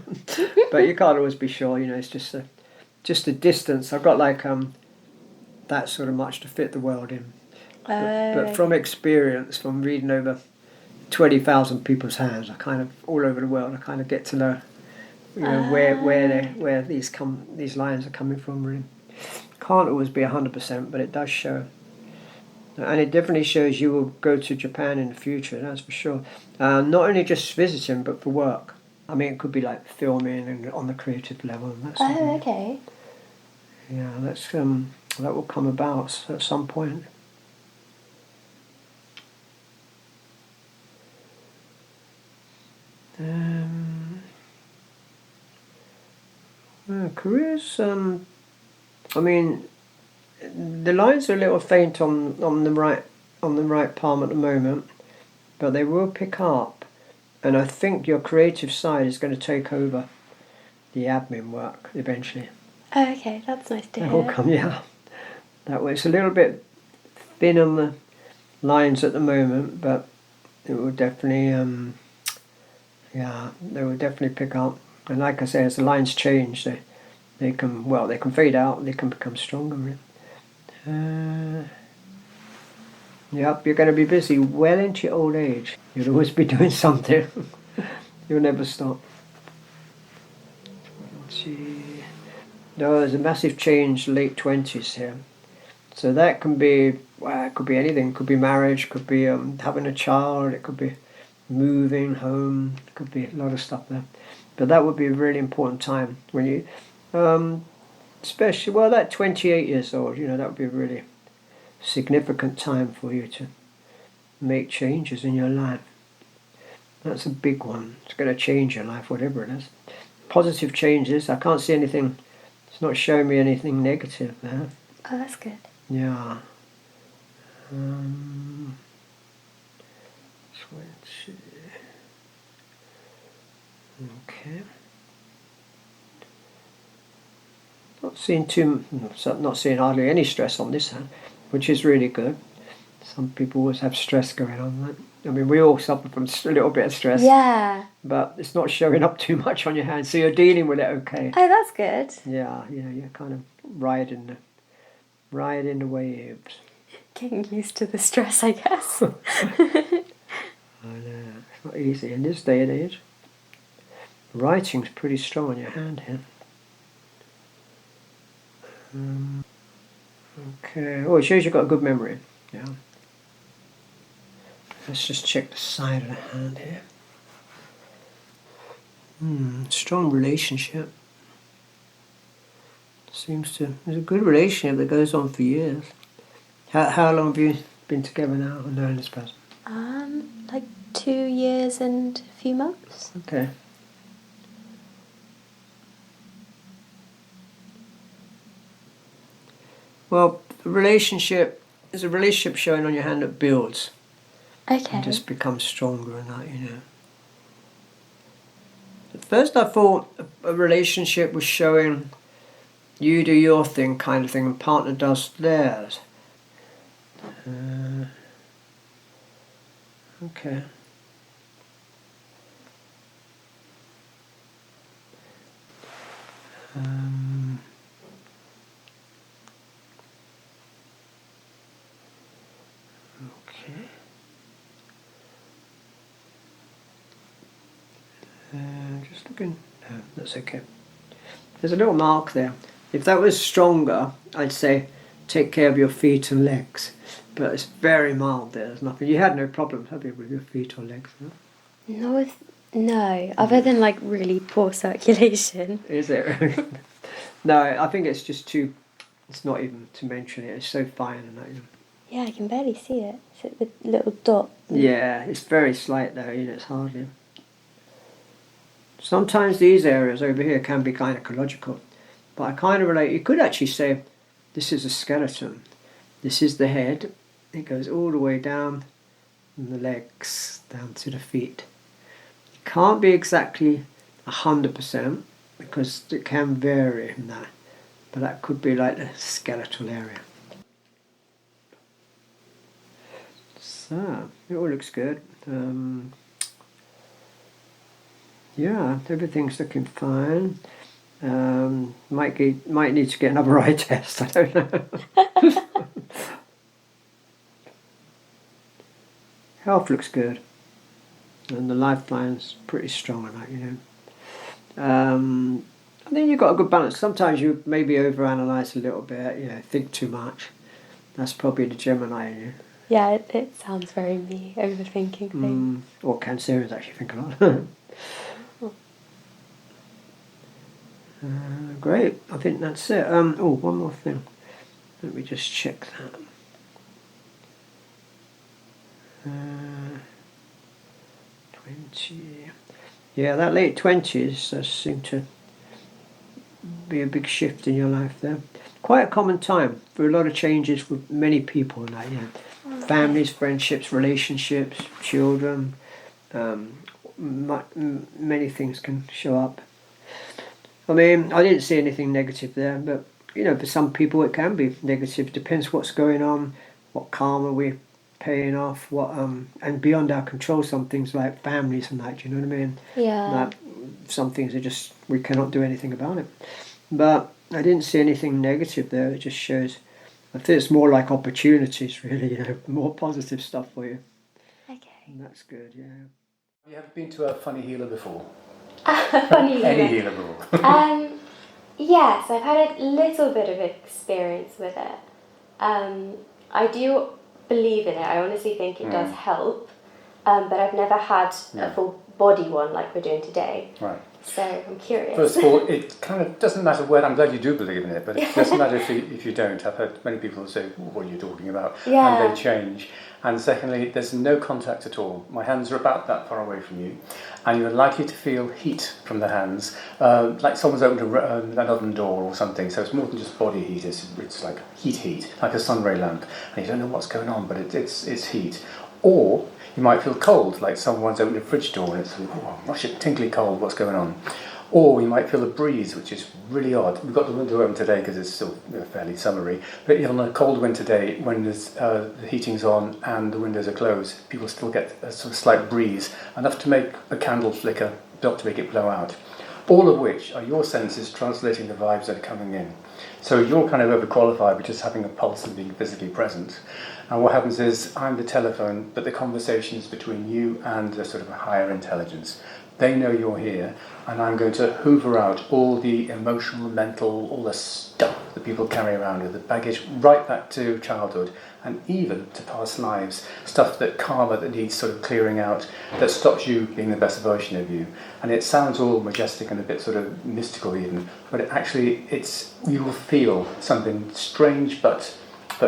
but you can't always be sure. It's just a distance. I've got like that sort of much to fit the world in. But from experience, from reading over 20,000 people's hands, I kind of all over the world, I kind of get to know, where these lines are coming from. Really, can't always be 100%, but it does show. And it definitely shows you will go to Japan in the future, that's for sure. Not only just visiting, but for work. I mean, it could be like filming and on the creative level. And that sort of thing.
Okay.
Yeah, that's That will come about at some point. Careers, I mean, the lines are a little faint on the right palm at the moment, but they will pick up, and I think your creative side is going to take over the admin work eventually.
Oh, okay, that's nice to
That
hear.
will come, yeah. That way, it's a little bit thin on the lines at the moment, but it will definitely, they will definitely pick up. And like I say, as the lines change, they can fade out, they can become stronger. Yep, you're going to be busy well into your old age. You'll always be doing something. You'll never stop. Let's see. No, there's a massive change, late 20s here. So that can be, it could be anything. It could be marriage, could be having a child, it could be moving home, it could be a lot of stuff there. But that would be a really important time when you, especially, that 28 years old, that would be a really significant time for you to make changes in your life. That's a big one. It's going to change your life, whatever it is. Positive changes. I can't see anything. It's not showing me anything negative there.
Oh, that's good.
Yeah. Okay. Not seeing hardly any stress on this hand, which is really good. Some people always have stress going on. Right? I mean, we all suffer from a little bit of stress.
Yeah.
But it's not showing up too much on your hands, so you're dealing with it okay.
Oh, that's good.
Yeah, you're kind of riding the waves.
Getting used to the stress, I guess.
I know, it's not easy in this day and age. Writing's pretty strong on your hand here. Okay. Oh, it shows you've got a good memory. Yeah. Let's just check the side of the hand here. Strong relationship. There's a good relationship that goes on for years. How long have you been together now and known this person?
Like 2 years and a few months.
Okay. Well, there's a relationship showing on your hand that builds.
Okay.
And just becomes stronger and that, At first I thought a relationship was showing you do your thing kind of thing and partner does theirs. Okay. Okay. Just looking. No, that's okay. There's a little mark there. If that was stronger, I'd say take care of your feet and legs. But it's very mild there. There's nothing. You had no problems, have you, with your feet or legs? No?
No, other than like really poor circulation.
Is it? No, I think it's just too. It's not even to mention it. It's so fine and that.
Yeah, I can barely see it. It's the little dot.
Yeah, it's very slight though. It's hardly. Sometimes these areas over here can be gynecological, but I kind of relate. You could actually say, this is a skeleton. This is the head. It goes all the way down, and the legs down to the feet. It can't be exactly 100% because it can vary in that, but that could be like the skeletal area. So it all looks good. Yeah, everything's looking fine. Might need to get another eye test. I don't know. Health looks good, and the lifeline's pretty strong on that. I think you've got a good balance. Sometimes you maybe overanalyze a little bit. Think too much. That's probably the Gemini in you.
Yeah, it sounds very me, overthinking things.
Or Cancerians actually think a lot. Great, I think that's it. One more thing. Let me just check that. 20. Yeah, that late 20s does seem to be a big shift in your life there. Quite a common time for a lot of changes with many people, like families, friendships, relationships, children. Many things can show up. I mean, I didn't see anything negative there, but for some people it can be negative. Depends what's going on, what karma we're paying off, what and beyond our control. Some things like families and that. Do you know what I mean?
Yeah.
Like, some things are just, we cannot do anything about it. But I didn't see anything negative there. It just shows. I think it's more like opportunities, really. More positive stuff for you.
Okay.
And that's good. Yeah.
Have you ever been to a funny healer before?
Funny healer.
Any healer before?
Yes, I've had a little bit of experience with it. I do believe in it. I honestly think it does help, but I've never had a full body one like we're doing today.
Right.
So I'm curious.
First of all, it kind of doesn't matter where. I'm glad you do believe in it, but it doesn't matter if you don't. I've heard many people say, "What are you talking about?"
Yeah.
And they change. And secondly, there's no contact at all. My hands are about that far away from you, and you're likely to feel heat from the hands, like someone's opened an oven door or something. So it's more than just body heat. It's like heat, like a sun ray lamp, and you don't know what's going on, but it's heat. Or you might feel cold, like someone's opened a fridge door and it's gosh, it's tinkly cold, what's going on? Or you might feel a breeze, which is really odd. We've got the window open today because it's still fairly summery, but on a cold winter day, when the heating's on and the windows are closed, people still get a sort of slight breeze, enough to make a candle flicker, not to make it blow out. All of which are your senses translating the vibes that are coming in. So you're kind of overqualified with just having a pulse and being physically present. And what happens is, I'm the telephone, but the conversation is between you and a sort of a higher intelligence. They know you're here, and I'm going to hoover out all the emotional, mental, all the stuff that people carry around with, the baggage, right back to childhood, and even to past lives, stuff that karma that needs sort of clearing out, that stops you being the best version of you. And it sounds all majestic and a bit sort of mystical even, but you will feel something strange but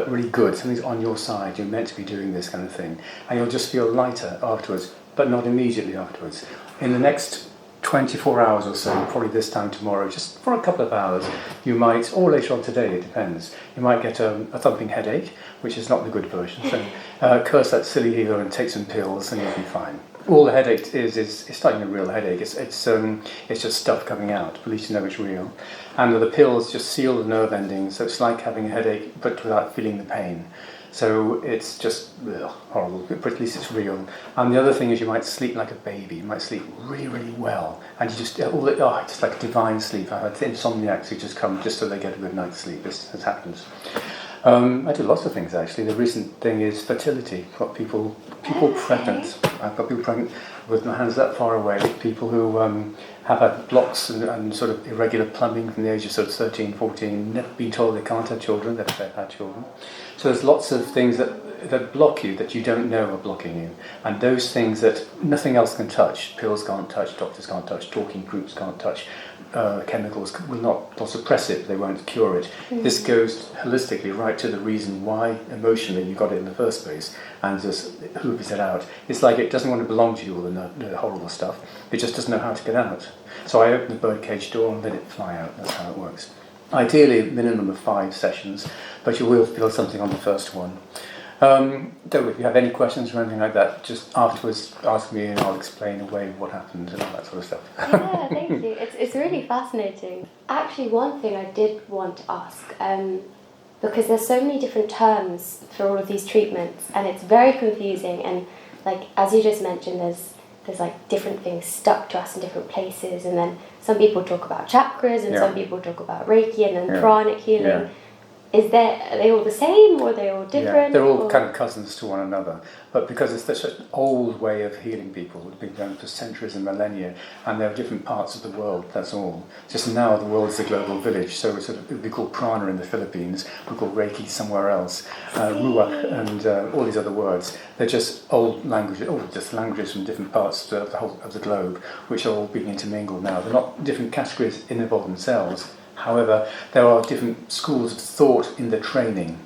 really good. Something's on your side. You're meant to be doing this kind of thing, and you'll just feel lighter afterwards, but not immediately afterwards. In the next 24 hours or so, probably this time tomorrow, just for a couple of hours, you might, or later on today, it depends, you might get a thumping headache, which is not the good version. So curse that silly healer and take some pills and you'll be fine. All the headache is it's not even a real headache, it's just stuff coming out, but at least you know it's real. And the pills just seal the nerve endings, so it's like having a headache but without feeling the pain. So it's just horrible, but at least it's real. And the other thing is you might sleep like a baby. You might sleep really, really well. And you just, it's like divine sleep. I've had insomniacs who just come just so they get a good night's sleep. This has happened. I do lots of things actually. The recent thing is fertility. I've got people pregnant. I've got people pregnant with my hands that far away. People who have had blocks and sort of irregular plumbing from the age of sort of 13, 14, never been told they can't have children, they've had children. So there's lots of things that block you, that you don't know are blocking you. And those things that nothing else can touch, pills can't touch, doctors can't touch, talking groups can't touch, chemicals will suppress it, they won't cure it. Mm-hmm. This goes holistically right to the reason why emotionally you got it in the first place, and just hoovers it out. It's like it doesn't want to belong to you, all the horrible stuff. It just doesn't know how to get out. So I open the birdcage door and let it fly out. That's how it works. Ideally, a minimum of 5 sessions, but you will feel something on the first one. Toby, if you have any questions or anything like that, just afterwards ask me and I'll explain away what happened and all that sort of stuff.
Yeah, thank you. It's really fascinating. Actually, one thing I did want to ask, because there's so many different terms for all of these treatments, and it's very confusing. And like as you just mentioned, there's like different things stuck to us in different places, and then some people talk about chakras, and some people talk about reiki, and then pranic healing. Yeah. Are they all the same, or are they all different?
Yeah, they're all kind of cousins to one another. But because it's such an old way of healing people, it's been done for centuries and millennia, and there are different parts of the world, that's all. Just now the world is a global village, so it would be called prana in the Philippines, we call reiki somewhere else, ruach, and all these other words. They're just old languages, just languages from different parts of the globe, which are all being intermingled now. They're not different categories in and of themselves. However, there are different schools of thought in the training.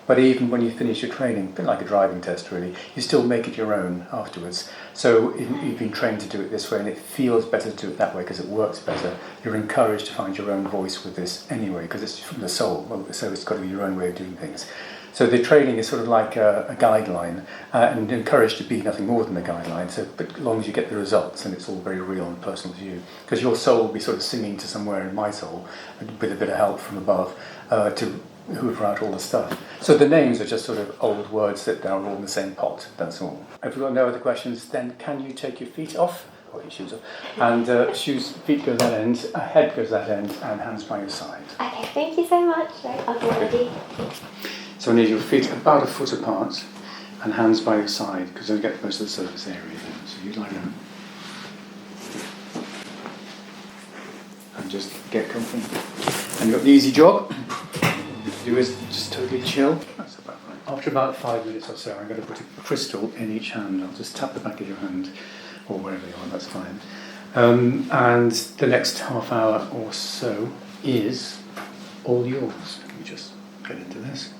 But even when you finish your training, a bit like a driving test really, you still make it your own afterwards. So if you've been trained to do it this way and it feels better to do it that way because it works better, you're encouraged to find your own voice with this anyway, because it's from the soul, so it's got to be your own way of doing things. So the training is sort of like a guideline, and encouraged to be nothing more than a guideline, so, but as long as you get the results and it's all very real and personal to you. Because your soul will be sort of singing to somewhere in my soul, with a bit of help from above, to hoover out all the stuff. So the names are just sort of old words that are all in the same pot, that's all. If you've got no other questions, then can you take your feet off, or your shoes off, and feet go that end, head goes that end, and hands by your side.
Okay, thank you so much. Right, I'll be ready.
So I need your feet about a foot apart, and hands by your side, because you'll get most of the surface area then. So you lie down. And just get comfy. And you've got the easy job. Do is just totally chill. That's about right. After about 5 minutes or so, I'm going to put a crystal in each hand. I'll just tap the back of your hand, or wherever you are, that's fine. And the next half hour or so is all yours. Let me just get into this.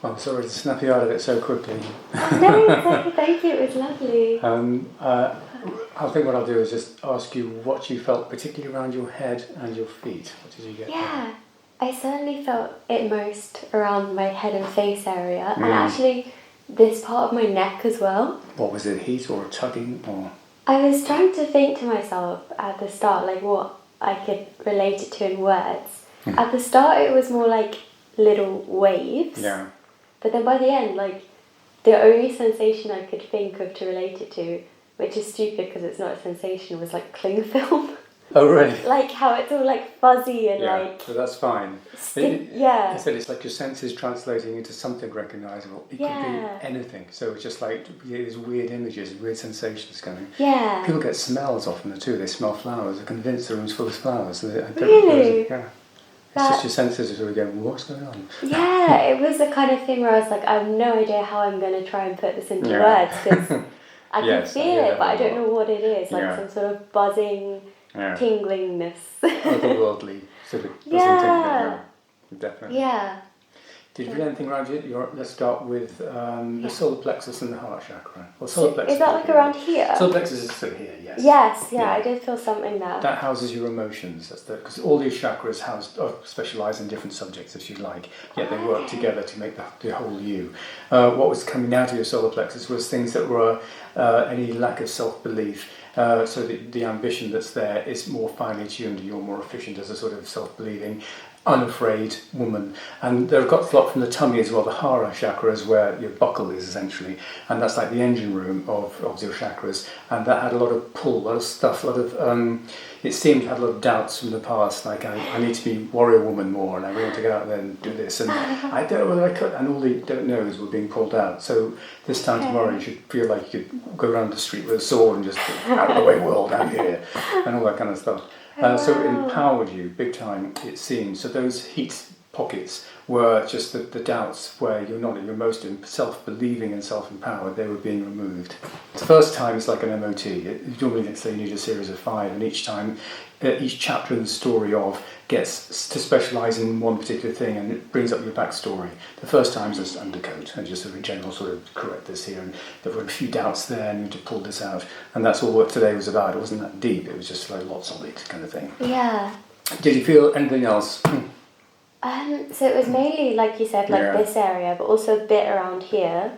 I'm sorry to snap you out of it so quickly.
No, it's okay, thank you, it was lovely.
I think what I'll do is just ask you what you felt, particularly around your head and your feet. What did you get?
Yeah, I certainly felt it most around my head and face area, and actually this part of my neck as well.
What was it, heat or tugging or?
I was trying to think to myself at the start, like what I could relate it to in words. At the start it was more like little waves.
Yeah.
But then by the end, like, the only sensation I could think of to relate it to, which is stupid because it's not a sensation, was like cling film.
Oh, really?
Like how it's all like fuzzy and like...
So that's fine.
Yeah.
I said it's like your senses translating into something recognisable. It could be anything. So it's just like these weird images, weird sensations coming.
Yeah.
People get smells often too. They smell flowers. They're convinced the room's full of flowers.
Really?
Yeah. It's just your senses are sort of going, what's going on?
Yeah, it was the kind of thing where I was like, I have no idea how I'm going to try and put this into words because I can feel it, but I don't know what it is. Like some sort of buzzing, tinglingness.
Otherworldly sort of buzzing tingling. Definitely.
Yeah.
Did you feel anything around you? Let's start with the solar plexus and the heart chakra. Well, solar plexus
is that like around here?
Solar plexus is sort of here, yes.
Yes, I did feel something there.
That houses your emotions. That's because all these chakras specialise in different subjects, if you like. Yet they work together to make the whole you. What was coming out of your solar plexus was things that were any lack of self-belief. So the ambition that's there is more finely tuned. You're more efficient as a sort of self-believing, unafraid woman. And they've got a lot from the tummy as well. The hara chakra is where your buckle is essentially, and that's like the engine room of your chakras. And that had a lot of pull, a lot of stuff, a lot of it seemed to have a lot of doubts from the past, like I need to be warrior woman more, and I really want to get out there and do this, and I don't know whether I could, and all the don't knows were being pulled out. So this time tomorrow you should feel like you could go around the street with a sword and just out of the way world out here and all that kind of stuff. So it empowered you big time, it seemed. So those heat pockets were just the doubts where you're not, you're most self-believing and self-empowered, they were being removed. The first time it's like an MOT. Normally, let's say you need a series of 5, and each time, each chapter in the story of gets to specialise in one particular thing, and it brings up your backstory. The first time is just undercoat, and just a general sort of correct this here, and there were a few doubts there, and you had to pull this out, and that's all what today was about. It wasn't that deep, it was just like lots of it kind of thing.
Yeah.
Did you feel anything else?
So it was mainly, like you said, like this area, but also a bit around here.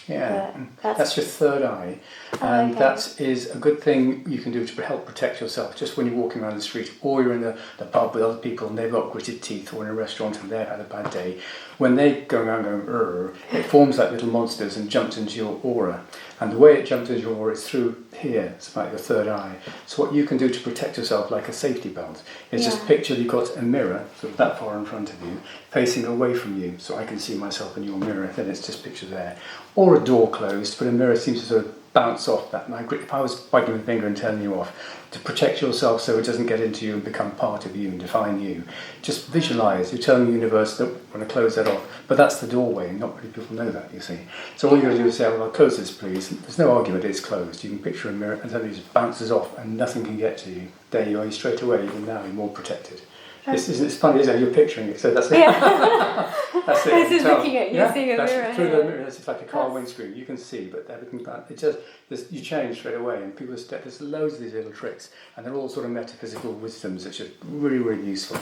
Yeah, that's your third eye, and that is a good thing you can do to help protect yourself. Just when you're walking around the street, or you're in the pub with other people and they've got gritted teeth, or in a restaurant and they've had a bad day, when they go around going, it forms like little monsters and jumps into your aura. And the way it jumps into your aura is through here, it's about your third eye. So what you can do to protect yourself like a safety belt is just picture you've got a mirror, sort of that far in front of you, facing away from you, so I can see myself in your mirror, then it's just picture there. Or a door closed, but a mirror seems to sort of bounce off that. And if I was biting my finger and turning you off, to protect yourself so it doesn't get into you and become part of you and define you, just visualise, you're telling the universe that we're going to close that off. But that's the doorway, and not many people know that, you see. So all you're going to do is say, well, I'll close this please. There's no argument, it's closed. You can picture a mirror and suddenly it just bounces off and nothing can get to you. There you are, you straight away, even now you're more protected. It's funny, isn't it? You're picturing it, so that's it. That's it.
I was just looking at you, seeing a mirror.
Through the mirror, it's like a car windscreen. You can see, but everything, you change straight away, and people there's loads of these little tricks, and they're all sort of metaphysical wisdoms which are really, really useful.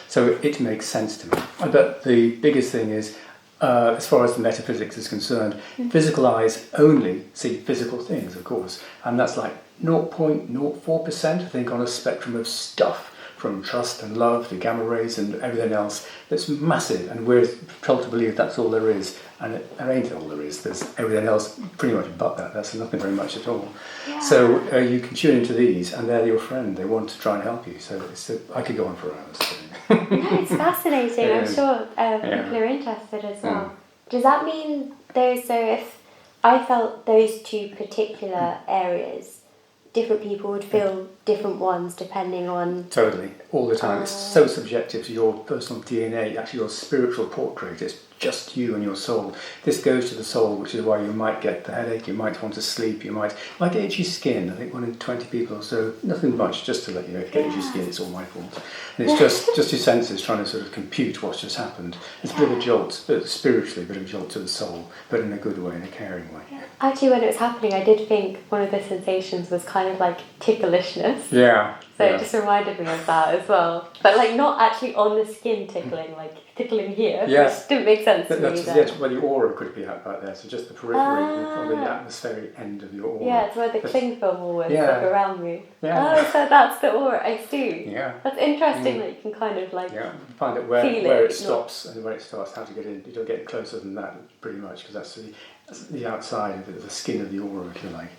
So it makes sense to me. But the biggest thing is, as far as the metaphysics is concerned, physical eyes only see physical things, of course, and that's like 0.04%, I think, on a spectrum of stuff, from trust and love to gamma rays and everything else. That's massive, and we're told to believe that's all there is, and it ain't all there is. There's everything else pretty much but that. That's nothing very much at all. Yeah. So you can tune into these, and they're your friend. They want to try and help you. So I could go on for hours.
No, it's fascinating. I'm sure people are interested as well. Does that mean so if I felt those two particular areas, different people would feel different ones depending on...
Totally, all the time. It's so subjective to your personal DNA, actually your spiritual portrait. It's just you and your soul. This goes to the soul, which is why you might get the headache, you might want to sleep, you might get itchy skin. I think 1 in 20 people or so, nothing much, just to let you know, if you get itchy skin, it's all my fault. And it's just your senses trying to sort of compute what's just happened. It's a bit of a jolt, spiritually, a bit of a jolt to the soul, but in a good way, in a caring way.
Actually, when it was happening, I did think one of the sensations was kind of like ticklishness.
Yeah.
So it just reminded me of that as well. But like not actually on the skin tickling, like tickling here, which didn't make sense to me then.
Yes, well, your aura could be out back there, so just the periphery, on the atmospheric end of your aura.
Yeah, it's where the cling film will work around me.
Yeah.
Oh, so that's the aura, I see.
Yeah.
That's interesting that you can kind of like
find out where it stops and where it starts, how to get in. You don't get closer than that, pretty much, because that's the outside of the skin of the aura, if you like,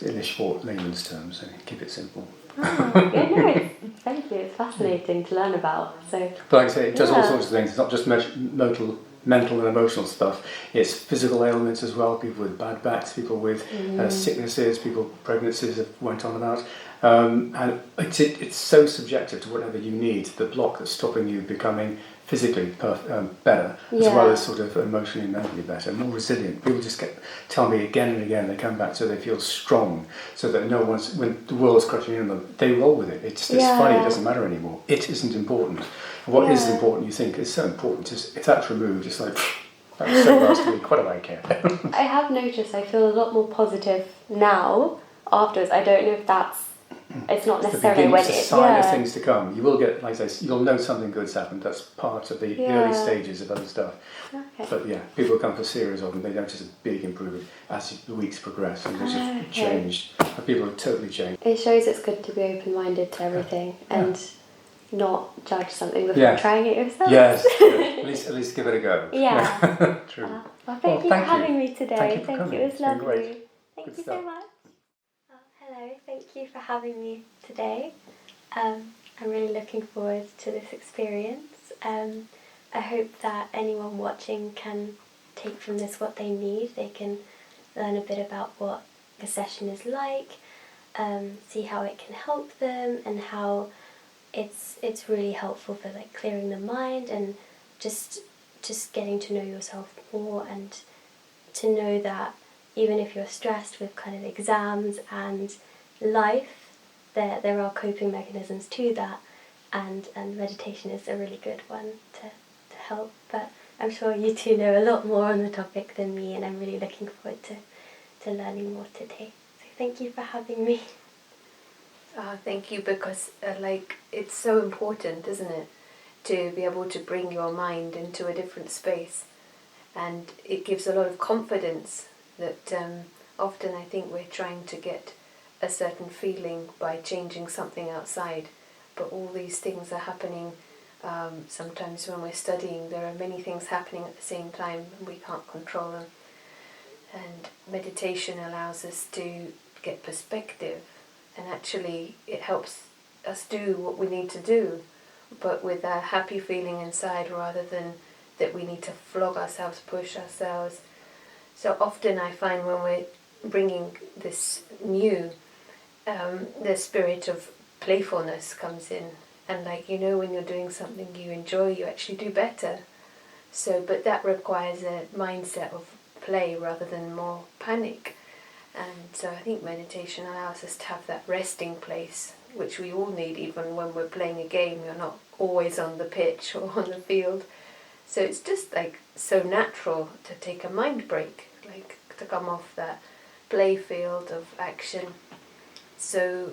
in the short layman's terms, so keep it simple.
Thank you. It's fascinating to learn about. So,
but like I say, it does all sorts of things. It's not just mental and emotional stuff. It's physical ailments as well. People with bad backs, people with sicknesses, pregnancies that went on about. And it's so subjective to whatever you need. The block that's stopping you becoming physically better, as well as sort of emotionally and mentally better, more resilient. People just tell me again and again, they come back so they feel strong, so that when the world's crushing in on them, they roll with it. It's funny, it doesn't matter anymore. It isn't important. What is important, you think, is so important. If that's removed, it's like, that was so last week, what do I care?
I have noticed I feel a lot more positive now afterwards. I don't know if it's not necessarily when
it's a sign of things to come. You will get, like I say, you'll know something good's happened. That's part of the early stages of other stuff. Okay. But people come for series of them. They notice a big improvement as the weeks progress, and they just changed. And people have totally changed.
It shows it's good to be open-minded to everything and not judge something before trying it yourself.
Yes, at least give it a go.
Yeah.
True.
Well, thank you for having me today.
Thank you for coming.
It was lovely.
Great.
Thank you so much. Hello, thank you for having me today. I'm really looking forward to this experience. I hope that anyone watching can take from this what they need. They can learn a bit about what the session is like, see how it can help them, and how it's really helpful for like clearing the mind and just getting to know yourself more, and to know that even if you're stressed with kind of exams and life, there are coping mechanisms to that, and meditation is a really good one to help. But I'm sure you two know a lot more on the topic than me, and I'm really looking forward to learning more today. So thank you for having me.
Thank you, because it's so important, isn't it, to be able to bring your mind into a different space, and it gives a lot of confidence that often I think we're trying to get a certain feeling by changing something outside, but all these things are happening. Sometimes when we're studying, there are many things happening at the same time and we can't control them, and meditation allows us to get perspective, and actually it helps us do what we need to do, but with a happy feeling inside, rather than that we need to flog ourselves, push ourselves. So often I find when we're bringing this new, the spirit of playfulness comes in, and when you're doing something you enjoy, you actually do better. So, but that requires a mindset of play rather than more panic. And so I think meditation allows us to have that resting place, which we all need. Even when we're playing a game, you're not always on the pitch or on the field. So it's just so natural to take a mind break, to come off that play field of action. So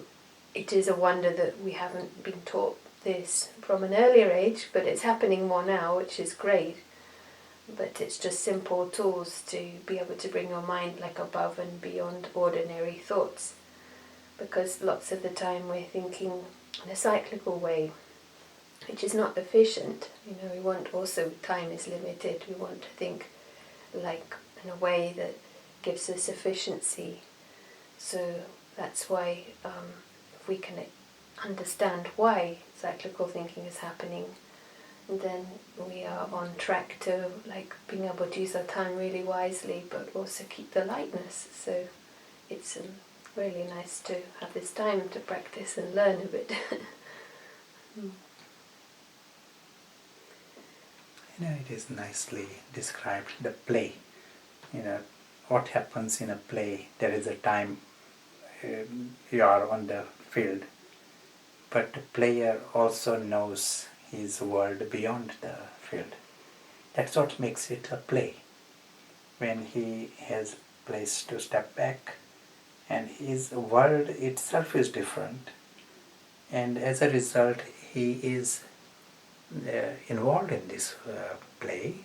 it is a wonder that we haven't been taught this from an earlier age, but it's happening more now, which is great. But it's just simple tools to be able to bring your mind above and beyond ordinary thoughts, because lots of the time we're thinking in a cyclical way, which is not efficient. We want also, time is limited, we want to think in a way that gives us efficiency. So that's why if we can understand why cyclical thinking is happening, then we are on track to being able to use our time really wisely, but also keep the lightness. So it's really nice to have this time to practice and learn a bit.
It is nicely described, the play. What happens in a play, there is a time you are on the field, but the player also knows his world beyond the field. That's what makes it a play. When he has place to step back, and his world itself is different, and as a result he is involved in this play,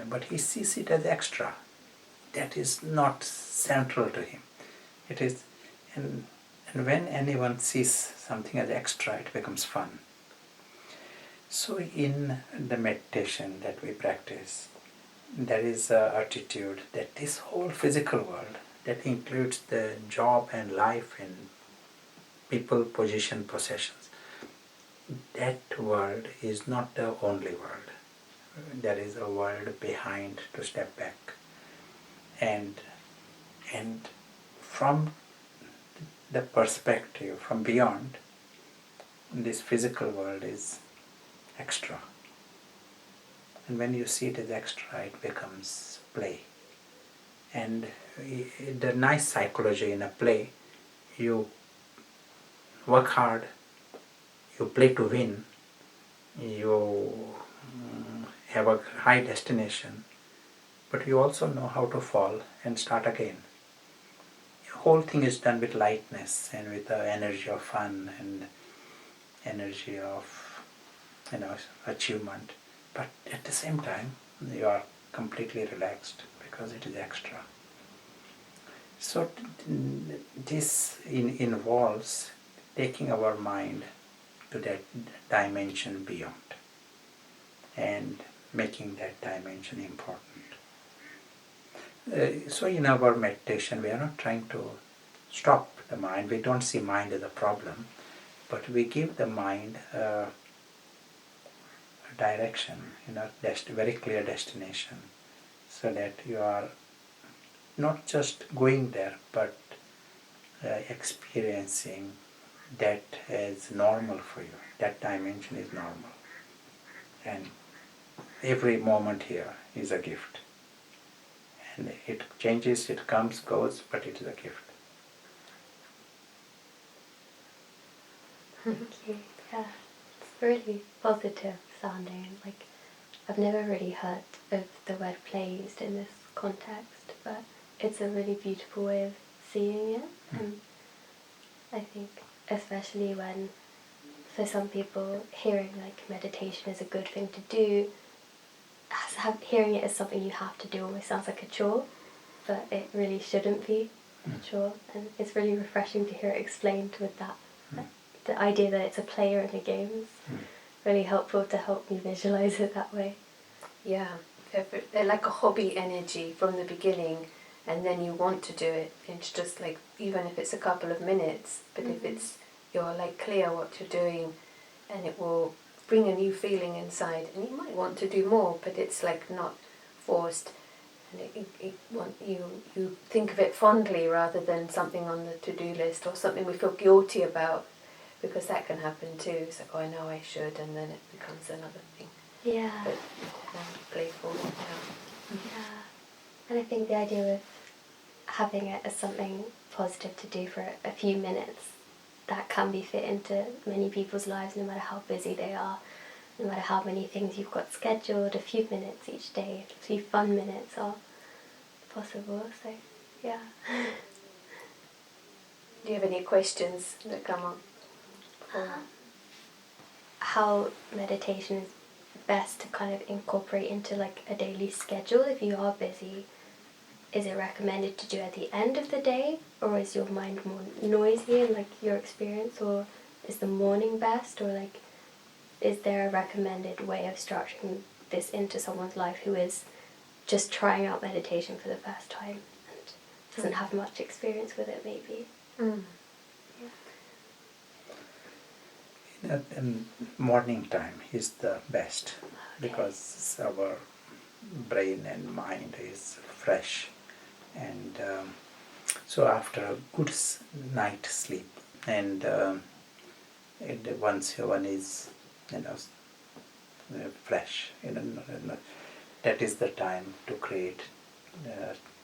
but he sees it as extra. That is not central to him. It is, and when anyone sees something as extra, it becomes fun. So in the meditation that we practice, there is an attitude that this whole physical world, that includes the job and life and people, position, possessions, that world is not the only world. There is a world behind to step back. And from the perspective, from beyond, this physical world is extra. And when you see it as extra, it becomes play. And the nice psychology in a play, you work hard, you play to win, you have a high destination, but you also know how to fall and start again. The whole thing is done with lightness and with the energy of fun and energy of achievement, but at the same time you are completely relaxed because it is extra. So this involves taking our mind to that dimension beyond and making that dimension important. So in our meditation we are not trying to stop the mind. We don't see mind as a problem, but we give the mind a direction, very clear destination, so that you are not just going there, but experiencing that as normal for you. That dimension is normal. And every moment here is a gift. And it changes, it comes, goes, but it is a gift.
Thank you. Yeah, it's really positive sounding. Like, I've never really heard of the word play used in this context, but it's a really beautiful way of seeing it. And I think especially when, for some people, hearing like meditation is a good thing to do, hearing it as something you have to do almost sounds like a chore, but it really shouldn't be a chore. And it's really refreshing to hear it explained with that. The idea that it's a player in a game is really helpful to help me visualize it that way.
Yeah, they're like a hobby energy from the beginning, and then you want to do it. It's just like, even if it's a couple of minutes, but if it's, you're like clear what you're doing, and it will bring a new feeling inside, and you might want to do more, but it's like not forced, and you think of it fondly rather than something on the to-do list or something we feel guilty about, because that can happen too. It's like, oh, I know I should, and then it becomes another thing.
Yeah.
But playful.
Yeah. And I think the idea of having it as something positive to do for a few minutes, that can be fit into many people's lives, no matter how busy they are, no matter how many things you've got scheduled. A few minutes each day, a few fun minutes are possible. So, yeah.
Do you have any questions that come up?
How meditation is best to kind of incorporate into like a daily schedule if you are busy? Is it recommended to do at the end of the day, or is your mind more noisy in like your experience, or is the morning best, or like is there a recommended way of structuring this into someone's life who is just trying out meditation for the first time and doesn't have much experience with it maybe?
Morning time is the best, because our brain and mind is fresh, and so after a good night sleep, and once one is fresh, that is the time to create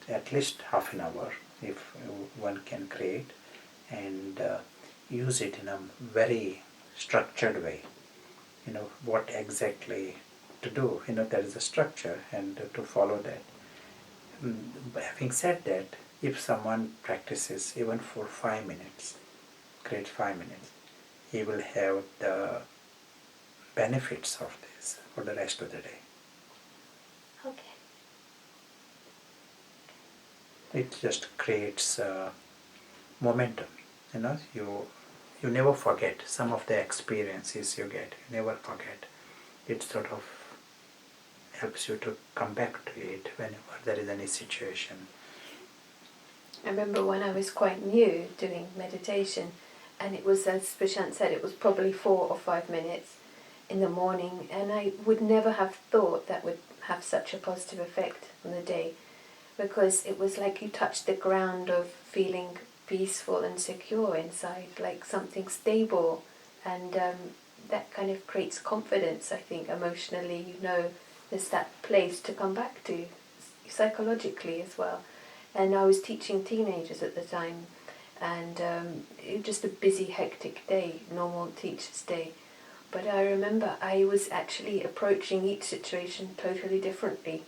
at least half an hour if one can create, and use it in a very structured way. What exactly to do, there is a structure and to follow that. But having said that, if someone practices even for 5 minutes, create 5 minutes, he will have the benefits of this for the rest of the day.
Okay.
It just creates momentum. You never forget some of the experiences you get. You never forget. It sort of helps you to come back to it whenever there is any situation.
I remember when I was quite new doing meditation, and it was, as Prashant said, it was probably 4 or 5 minutes in the morning, and I would never have thought that would have such a positive effect on the day, because it was like you touched the ground of feeling peaceful and secure inside, like something stable, and that kind of creates confidence, I think, emotionally. There's that place to come back to, psychologically as well. And I was teaching teenagers at the time, and it was just a busy, hectic day, normal teacher's day. But I remember I was actually approaching each situation totally differently.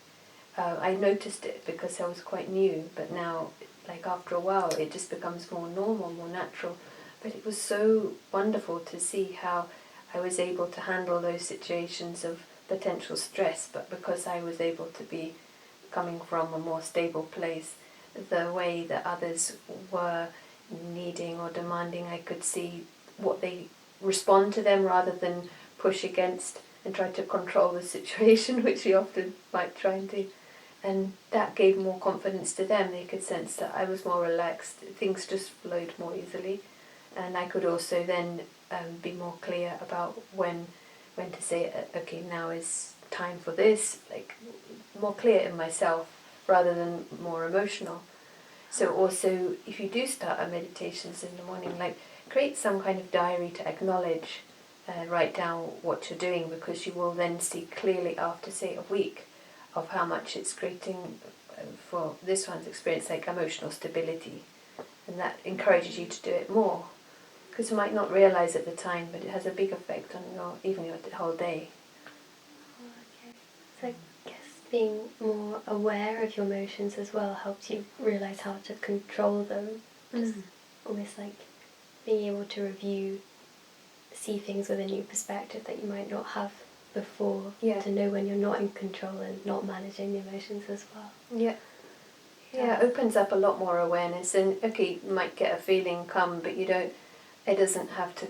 I noticed it because I was quite new, but now, like after a while, it just becomes more normal, more natural. But it was so wonderful to see how I was able to handle those situations of potential stress, but because I was able to be coming from a more stable place, the way that others were needing or demanding, I could see what they respond to them rather than push against and try to control the situation, which we often might try and do. And that gave more confidence to them. They could sense that I was more relaxed, things just flowed more easily, and I could also then be more clear about when to say, okay, now is time for this, like more clear in myself rather than more emotional. So also, if you do start our meditations in the morning, like create some kind of diary to acknowledge, write down what you're doing, because you will then see clearly after, say, a week of how much it's creating, for this one's experience, like emotional stability, and that encourages you to do it more, because you might not realise at the time, but it has a big effect on your whole day.
Okay. So I guess being more aware of your emotions as well helps you realise how to control them. Just almost like being able to see things with a new perspective that you might not have before, to know when you're not in control and not managing the emotions as well.
Yeah, it opens up a lot more awareness, and okay, you might get a feeling come, but it doesn't have to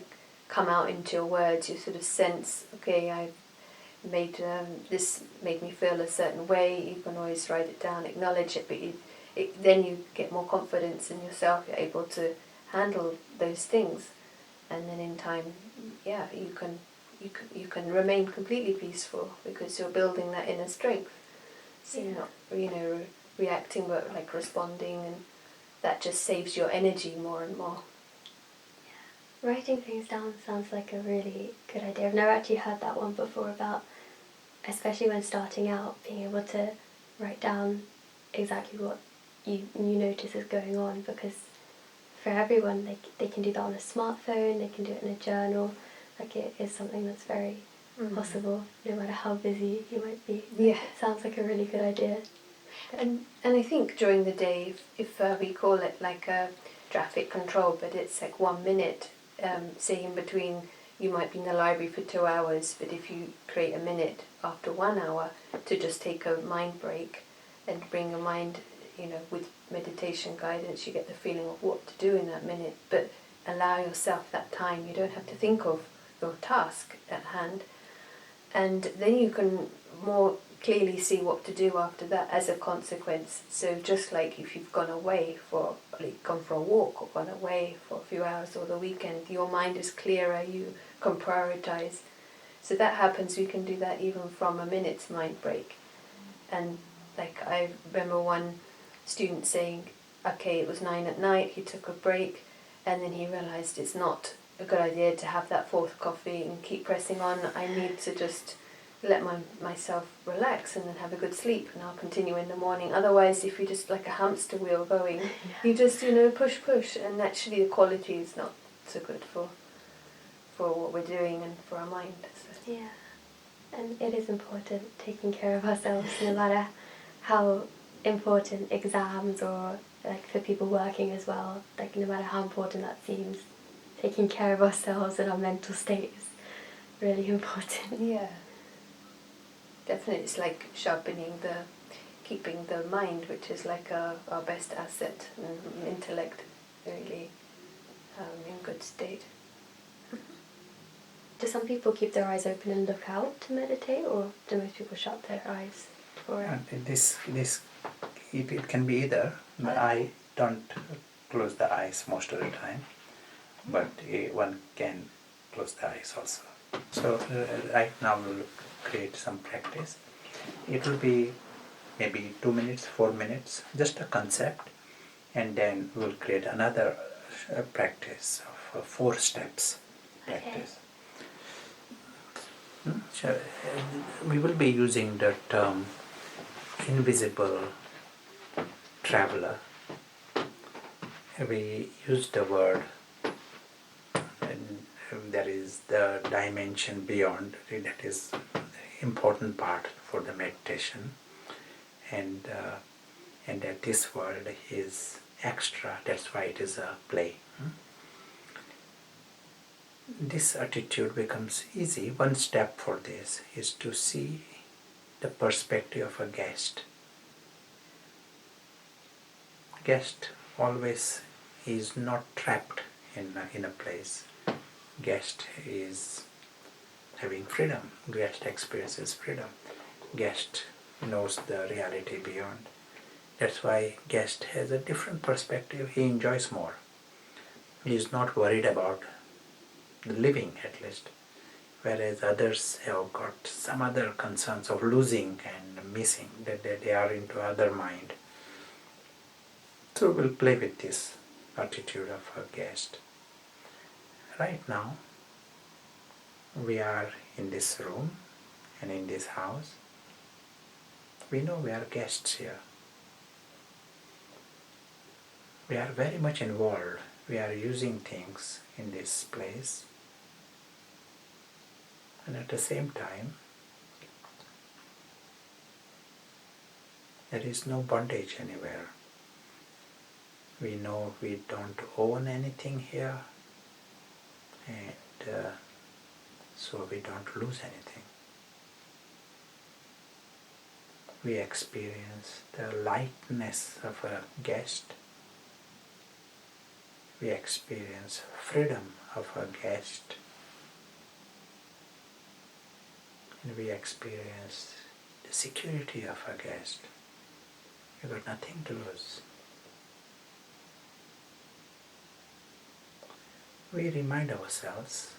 come out into your words. You sort of sense, okay, I've made this made me feel a certain way. You can always write it down, acknowledge it, but then you get more confidence in yourself. You're able to handle those things, and then in time, you can remain completely peaceful because you're building that inner strength. So you're not reacting, but like responding, and that just saves your energy more and more.
Writing things down sounds like a really good idea. I've never actually heard that one before, about, especially when starting out, being able to write down exactly what you notice is going on, because for everyone, they can do that on a smartphone, they can do it in a journal. Like, it is something that's very possible, no matter how busy you might be. It sounds like a really good idea.
And I think during the day, if we call it like a traffic control, but it's like 1 minute, say in between, you might be in the library for 2 hours, but if you create a minute after 1 hour to just take a mind break and bring your mind, with meditation guidance, you get the feeling of what to do in that minute, but allow yourself that time. You don't have to think of your task at hand, and then you can more clearly see what to do after that as a consequence. So just like if you've gone away gone for a walk or gone away for a few hours or the weekend, your mind is clearer, you can prioritize. So that happens, we can do that even from a minute's mind break. And like I remember one student saying, okay, it was 9 at night, he took a break, and then he realized it's not a good idea to have that fourth coffee and keep pressing on. I need to just let myself relax and then have a good sleep, and I'll continue in the morning. Otherwise, if you're just like a hamster wheel going, you just, push, and actually the quality is not so good for what we're doing and for our mind. So.
Yeah, and it is important taking care of ourselves, no matter how important exams or like for people working as well, like no matter how important that seems, taking care of ourselves and our mental state is really important.
Yeah, definitely. It's like keeping the mind, which is like our best asset, and intellect really in good state.
Do some people keep their eyes open and look out to meditate, or do most people shut their eyes for it?
It can be either. I don't close the eyes most of the time, but one can close the eyes also. So right now we'll create some practice. It will be maybe 2 minutes, 4 minutes, just a concept, and then we'll create another practice of 4 steps practice. So, we will be using the term invisible traveler. We use the word, and there is the dimension beyond, that is important part for the meditation, and that this world is extra, that's why it is a play. This attitude becomes easy. One step for this is to see the perspective of a guest. Guest always is not trapped in a place. Guest is having freedom. Guest experiences freedom. Guest knows the reality beyond. That's why guest has a different perspective. He enjoys more. He is not worried about the living, at least, whereas others have got some other concerns of losing and missing, that they are into other mind. So we'll play with this attitude of a guest. Right now, we are in this room and in this house. We know we are guests here. We are very much involved. We are using things in this place. And at the same time, there is no bondage anywhere. We know we don't own anything here, and so we don't lose anything. We experience the lightness of a guest. We experience freedom of a guest. And we experience the security of a guest. You've got nothing to lose. We remind ourselves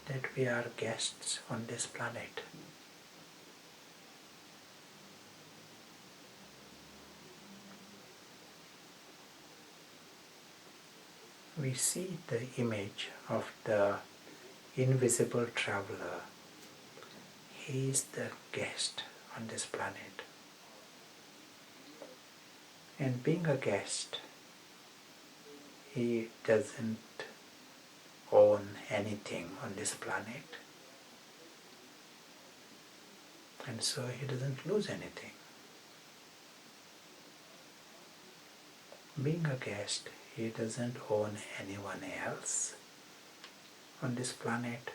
that we are guests on this planet. We see the image of the invisible traveler. He is the guest on this planet. And being a guest, he doesn't own anything on this planet. And so he doesn't lose anything. Being a guest, he doesn't own anyone else on this planet.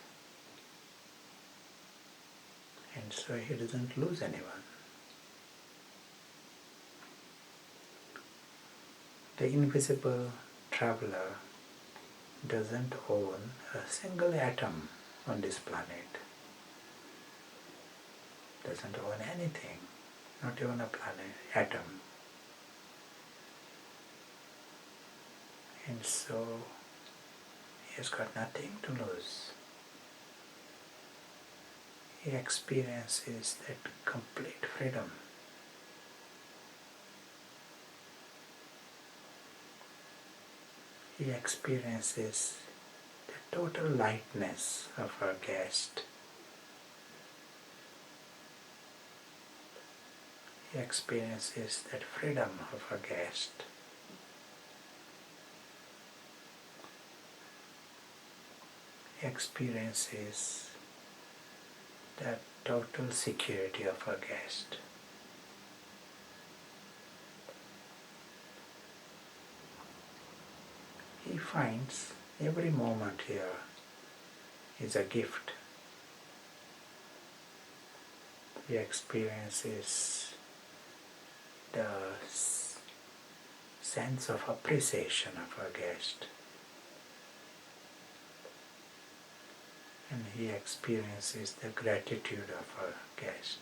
And so he doesn't lose anyone. The invisible traveler doesn't own a single atom on this planet. Doesn't own anything, not even a planet, atom. And so he has got nothing to lose. He experiences that complete freedom. He experiences the total lightness of our guest. He experiences that freedom of a guest. He experiences that total security of a guest. He finds every moment here is a gift. He experiences the sense of appreciation of a guest. And he experiences the gratitude of a guest.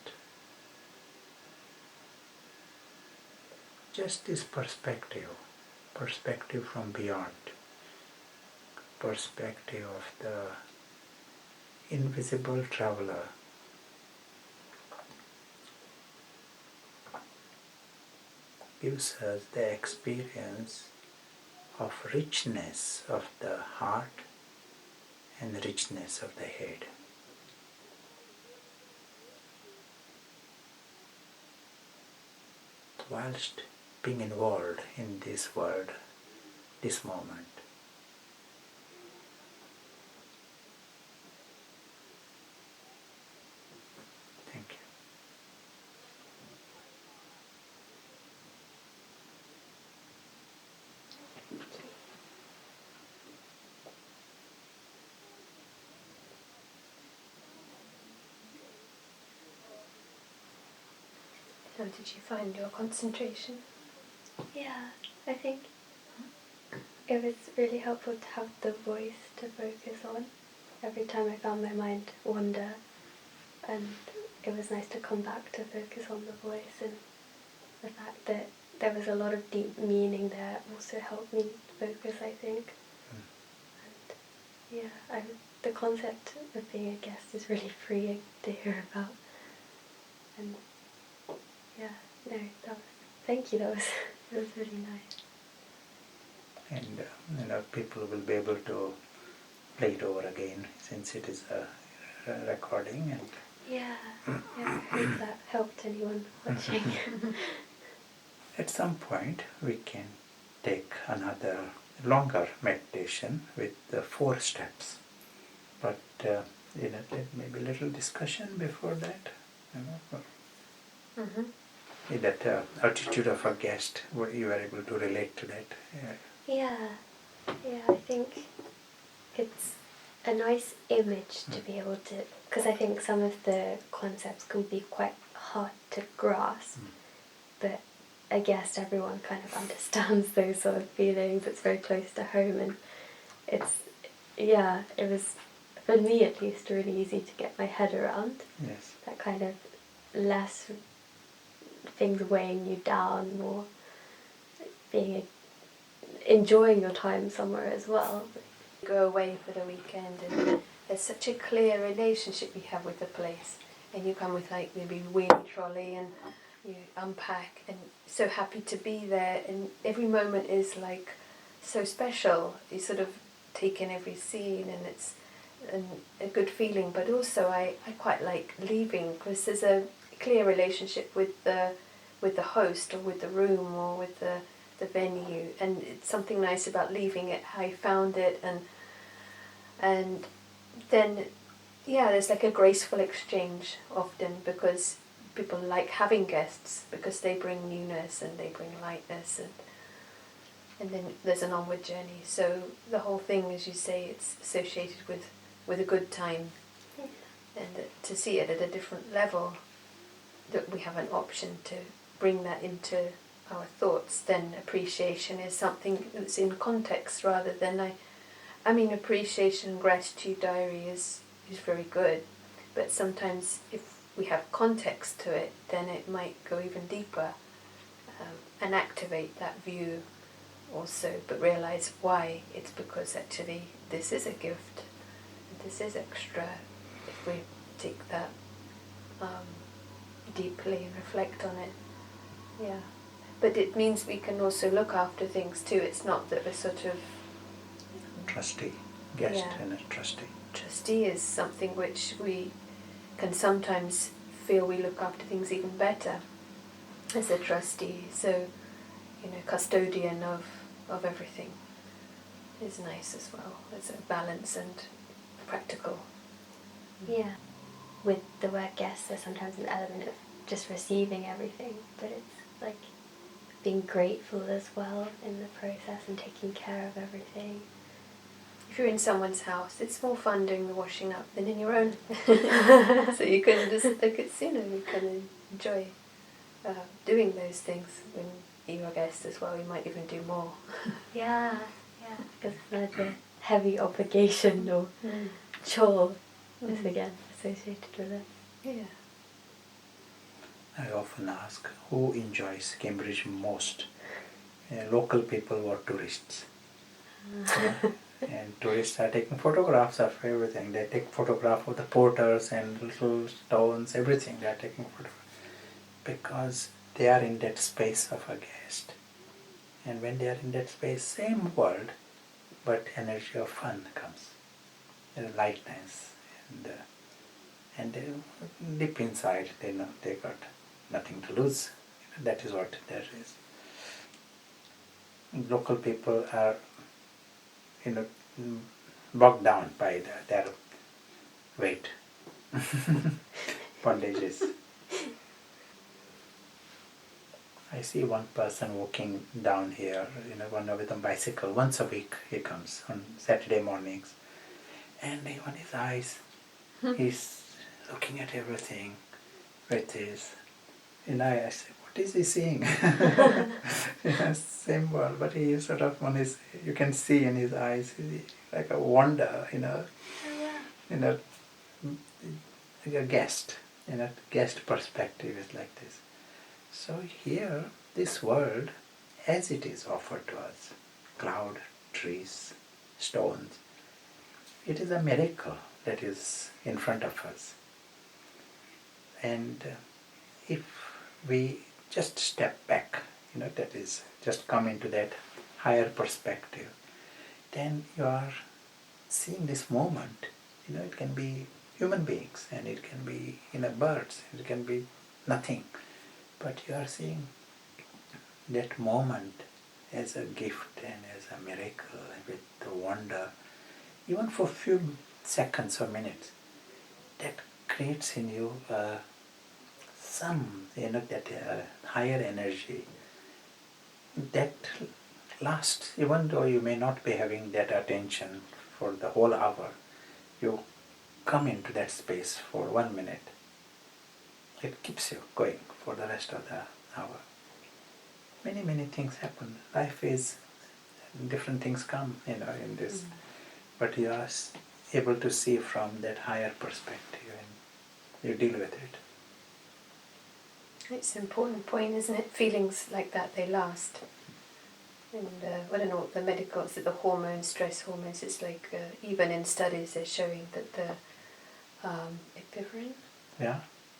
Just this perspective from beyond, perspective of the invisible traveler, gives us the experience of richness of the heart and richness of the head. Whilst being involved in this world, this moment. Thank you.
How did you find your concentration?
Yeah, I think it was really helpful to have the voice to focus on. Every time I found my mind wander, and it was nice to come back to focus on the voice, and the fact that there was a lot of deep meaning there also helped me focus, I think. And yeah, the concept of being a guest is really freeing to hear about. And yeah, no, thank you, that was really nice.
And people will be able to play it over again since it is a recording. And
yeah, I hope that helped anyone watching.
At some point we can take another longer meditation with the 4 steps. But maybe a little discussion before that. That attitude of a guest, you were able to relate to that.
Yeah, I think it's a nice image to be able to, because I think some of the concepts can be quite hard to grasp, but I guess everyone kind of understands those sort of feelings. It's very close to home, and it was, for me at least, really easy to get my head around.
Yes.
That kind of less things weighing you down, more enjoying your time somewhere as well.
Go away for the weekend, and there's such a clear relationship you have with the place, and you come with like maybe a wheelie trolley and you unpack, and so happy to be there, and every moment is like so special. You sort of take in every scene, and it's a good feeling, but also I quite like leaving because there's a clear relationship with the host, or with the room, or with the venue, and it's something nice about leaving it how you found it, and then there's like a graceful exchange often, because people like having guests because they bring newness and they bring lightness, and then there's an onward journey. So the whole thing, as you say, it's associated with a good time, and to see it at a different level, that we have an option to bring that into our thoughts. Then appreciation is something that's in context rather than I mean appreciation and gratitude diary is very good, but sometimes if we have context to it, then it might go even deeper, and activate that view also, but realize why. It's because actually this is a gift, this is extra, if we take that deeply and reflect on it. Yeah, but it means we can also look after things too. It's not that we're sort of
trustee, guest and a trustee.
Trustee is something which we can sometimes feel we look after things even better, as a trustee, so custodian of everything is nice as well. It's a balance and practical.
Yeah. With the word guest, there's sometimes an element of just receiving everything, but it's like being grateful as well in the process and taking care of everything.
If you're in someone's house, it's more fun doing the washing up than in your own. So you can just you can enjoy doing those things when you're a guest as well. You might even do more.
Yeah, because it's not a heavy obligation or chore is again associated with it.
Yeah.
I often ask, who enjoys Cambridge most? Local people or tourists? And tourists are taking photographs of everything. They take photograph of the porters and little stones, everything. They are taking photographs because they are in that space of a guest. And when they are in that space, same world, but energy of fun comes, lightness, and deep inside they know they got nothing to lose. That is what there is. Local people are, bogged down by their weight, bondages. I see one person walking down here, one with a bicycle. Once a week he comes on Saturday mornings, and even his eyes, he's looking at everything with his. I say, what is he seeing? Same world, but he is sort of you can see in his eyes like a wonder, like a guest, guest perspective is like this. So here, this world, as it is offered to us, cloud, trees, stones, it is a miracle that is in front of us. And if we just step back, that is, just come into that higher perspective, then you are seeing this moment. It can be human beings, and it can be birds, it can be nothing. But you are seeing that moment as a gift and as a miracle with the wonder, even for a few seconds or minutes, that creates in you some, that higher energy that lasts, even though you may not be having that attention for the whole hour. You come into that space for 1 minute. It keeps you going for the rest of the hour. Many, many things happen. Life is, different things come, in this. But you are able to see from that higher perspective and you deal with it.
It's an important point, isn't it? Feelings like that, they last. And I don't know what the medical, is it the hormones, stress hormones? It's like, even in studies they're showing that the epinephrine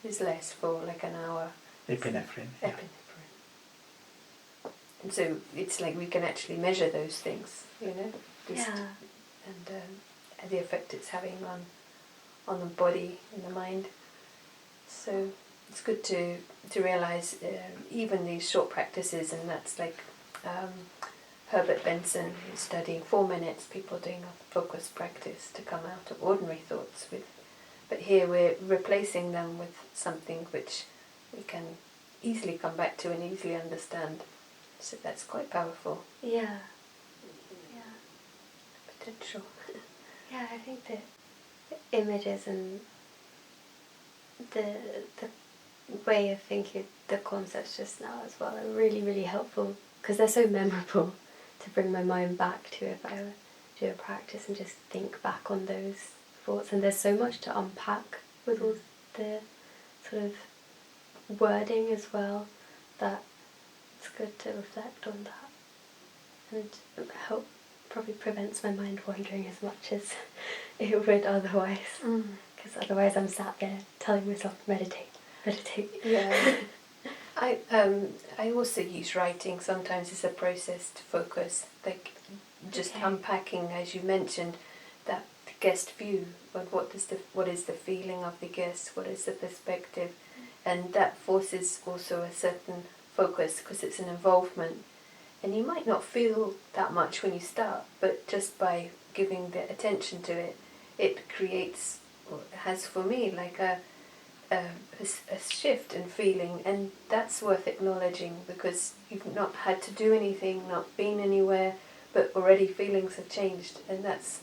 is less for like an hour.
Epinephrine.
Epinephrine. And so it's like we can actually measure those things, and the effect it's having on the body and the mind. So it's good to realise even these short practices, and that's like Herbert Benson is studying 4 minutes, people doing a focused practice to come out of ordinary thoughts but here we're replacing them with something which we can easily come back to and easily understand. So that's quite powerful.
Yeah.
Potential.
Yeah, I think the images and the way of thinking, the concepts just now as well are really, really helpful because they're so memorable to bring my mind back to if I do a practice and just think back on those thoughts. And there's so much to unpack with all the sort of wording as well, that it's good to reflect on that and help probably prevents my mind wandering as much as it would otherwise, because otherwise I'm sat there telling myself meditate.
Yeah. I also use writing sometimes as a process to focus, like just unpacking, as you mentioned, that guest view. But what is the feeling of the guest? What is the perspective? And that forces also a certain focus because it's an involvement. And you might not feel that much when you start, but just by giving the attention to it, it creates, or has for me, like a shift in feeling, and that's worth acknowledging because you've not had to do anything, not been anywhere, but already feelings have changed, and that's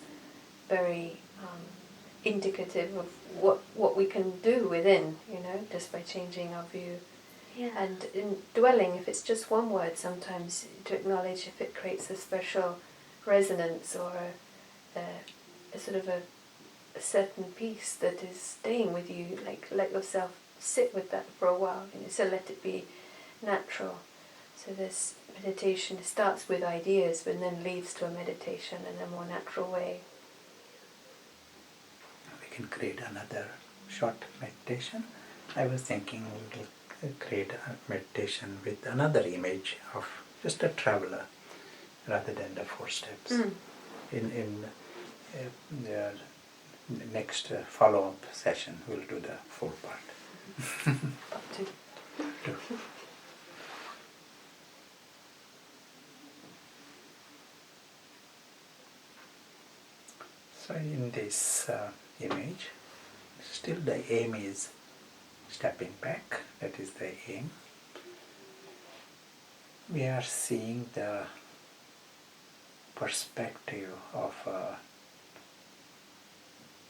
very indicative of what we can do within, just by changing our view.
Yeah.
And in dwelling, if it's just one word, sometimes to acknowledge if it creates a special resonance or a sort of a certain peace that is staying with you, like let yourself sit with that for a while, so let it be natural. So this meditation starts with ideas but then leads to a meditation in a more natural way.
We can create another short meditation. I was thinking we will create a meditation with another image of just a traveler rather than the 4 steps. In the next follow-up session, we'll do the full part.
Part 2.
So in this image, still the aim is stepping back, that is the aim. We are seeing the perspective of a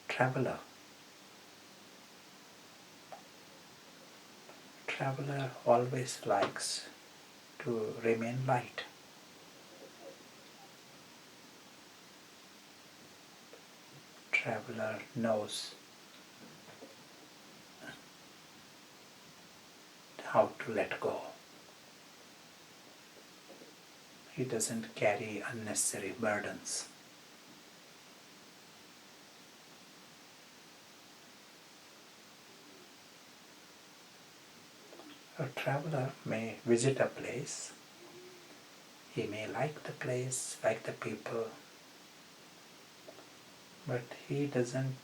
traveler. Traveler always likes to remain light. Traveler knows how to let go. He doesn't carry unnecessary burdens. A traveler may visit a place. He may like the place, like the people, but he doesn't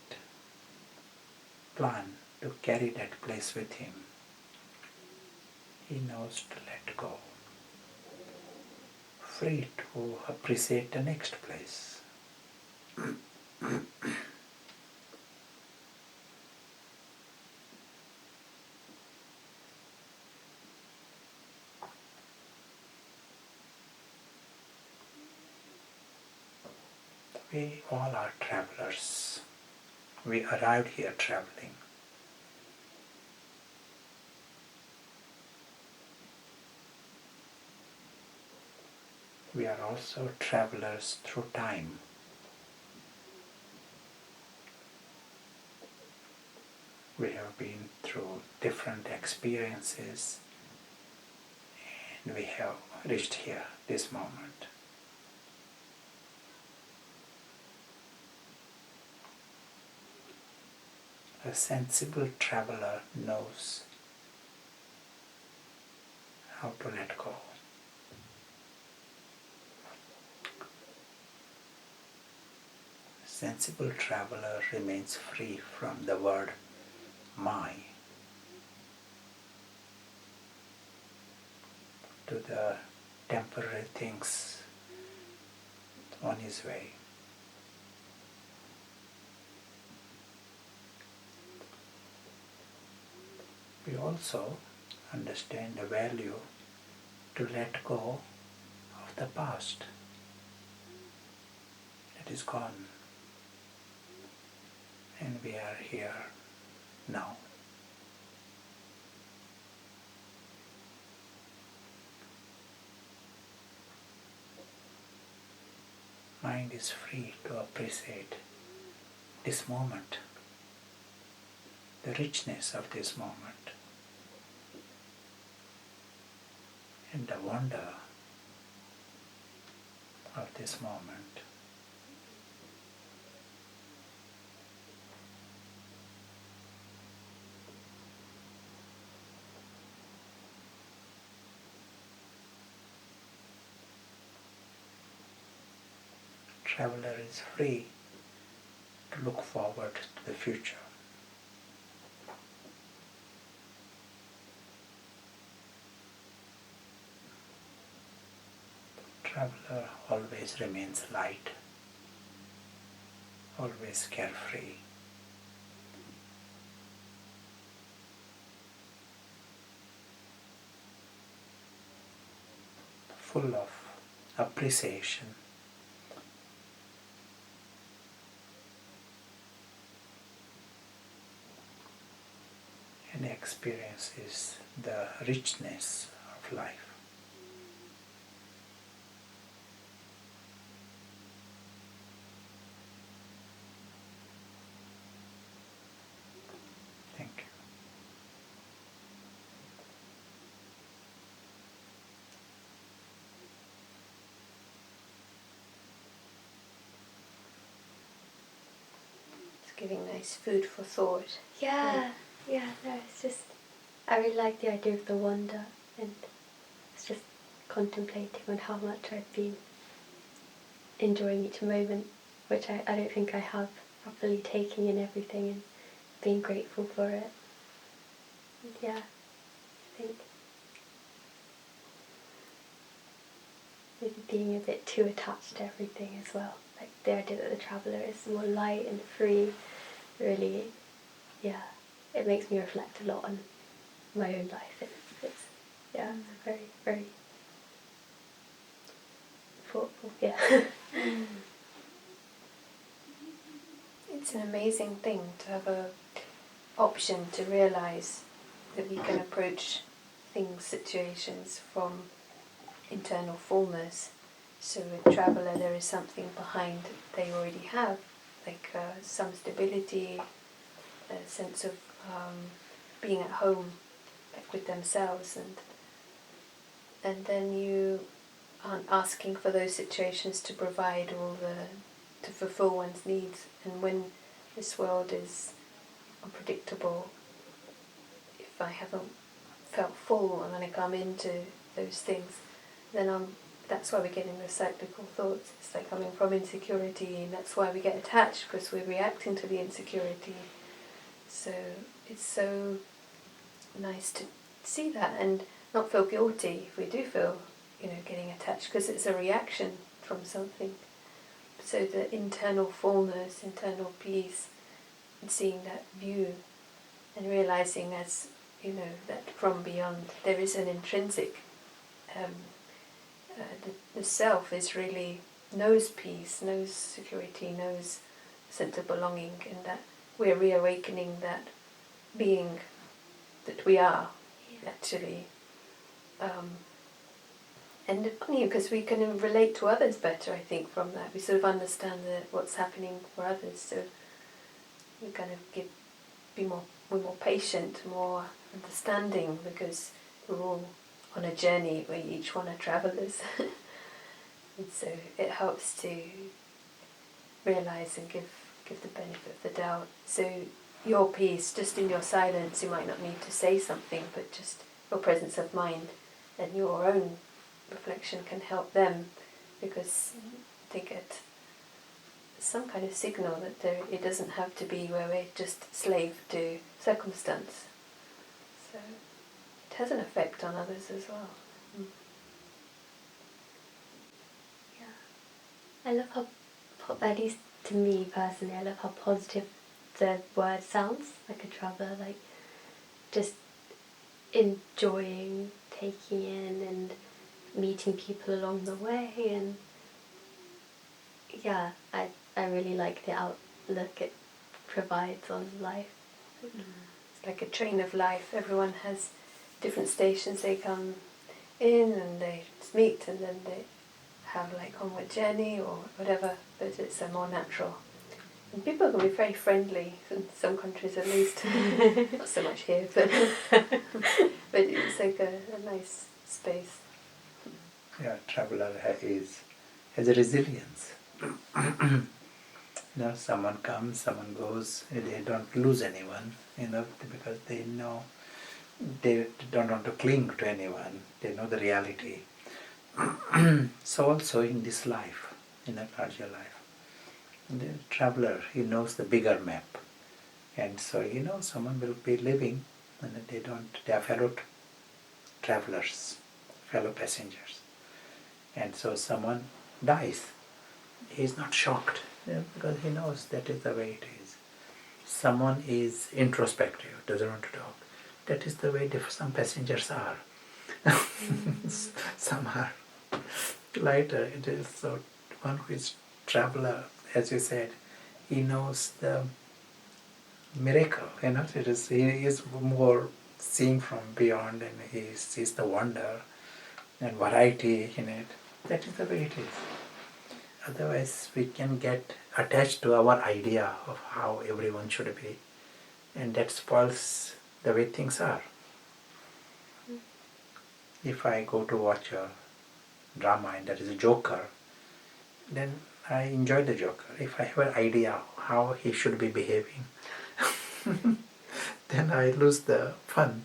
plan to carry that place with him. He knows to let go. Free to appreciate the next place. We all are travelers. We arrived here traveling. We are also travelers through time. We have been through different experiences and we have reached here, this moment. A sensible traveler knows how to let go. A sensible traveler remains free from the word my to the temporary things on his way. We also understand the value to let go of the past that is gone, and we are here now. Mind is free to appreciate this moment, the richness of this moment, and the wonder of this moment. Traveler is free to look forward to the future. traveler always remains light, always carefree. Full of appreciation. And experiences the richness of life. Thank you.
It's giving nice food for thought.
Yeah, no, it's just, I really like the idea of the wonder, and it's just contemplating on how much I've been enjoying each moment, which I don't think I have, properly taking in everything and being grateful for it. And yeah, I think maybe being a bit too attached to everything as well. Like the idea that the traveller is more light and free, really, yeah, it makes me reflect a lot on my own life. It's very, very thoughtful, yeah.
It's an amazing thing to have a option to realise that we can approach things, situations from internal fullness. So with traveller there is something behind they already have, like some stability, a sense of being at home, like with themselves, and then you aren't asking for those situations to provide to fulfill one's needs. And when this world is unpredictable, if I haven't felt full and then I come into those things, then that's why we're getting the cyclical thoughts. It's like coming from insecurity, and that's why we get attached, because we're reacting to the insecurity. So it's so nice to see that and not feel guilty if we do feel, getting attached, because it's a reaction from something. So the internal fullness, internal peace, and seeing that view and realizing that from beyond there is an intrinsic, the self is really knows peace, knows security, knows sense of belonging, and that we're reawakening that being that we are actually. And it's funny because we can relate to others better, I think, from that. We sort of understand what's happening for others, so we kind of we're more patient, more understanding, because we're all on a journey. We each one are travellers. And so it helps to realise and give the benefit of the doubt. So your peace, just in your silence, you might not need to say something, but just your presence of mind and your own reflection can help them, because they get some kind of signal that it doesn't have to be where we're just slave to circumstance. So it has an effect on others as well.
I love how, at least to me personally, I love how positive the word sounds, like a traveller, like just enjoying, taking in and meeting people along the way, and yeah, I really like the outlook it provides on life.
It's like a train of life. Everyone has different stations they come in, and they meet, and then they have like onward journey or whatever, but it's a more natural. And people can be very friendly in some countries at least. Not so much here, but it's like a nice space.
Yeah, traveler has a resilience. Someone comes, someone goes, they don't lose anyone, because they know they don't want to cling to anyone. They know the reality. So also in this life, in a larger life, the traveler, he knows the bigger map, and so someone will be living, and they are fellow travelers, fellow passengers, And so someone dies. He's not shocked, because he knows that is the way it is. Someone is introspective, doesn't want to talk. That is the way some passengers are. Some are lighter. It is so one who is traveler, as you said, he knows the miracle. It is, he is more seeing from beyond, and he sees the wonder and variety in it. That is the way it is. Otherwise, we can get attached to our idea of how everyone should be, and that spoils the way things are. If I go to watch a drama and there is a joker, then I enjoy the joker. If I have an idea how he should be behaving, then I lose the fun.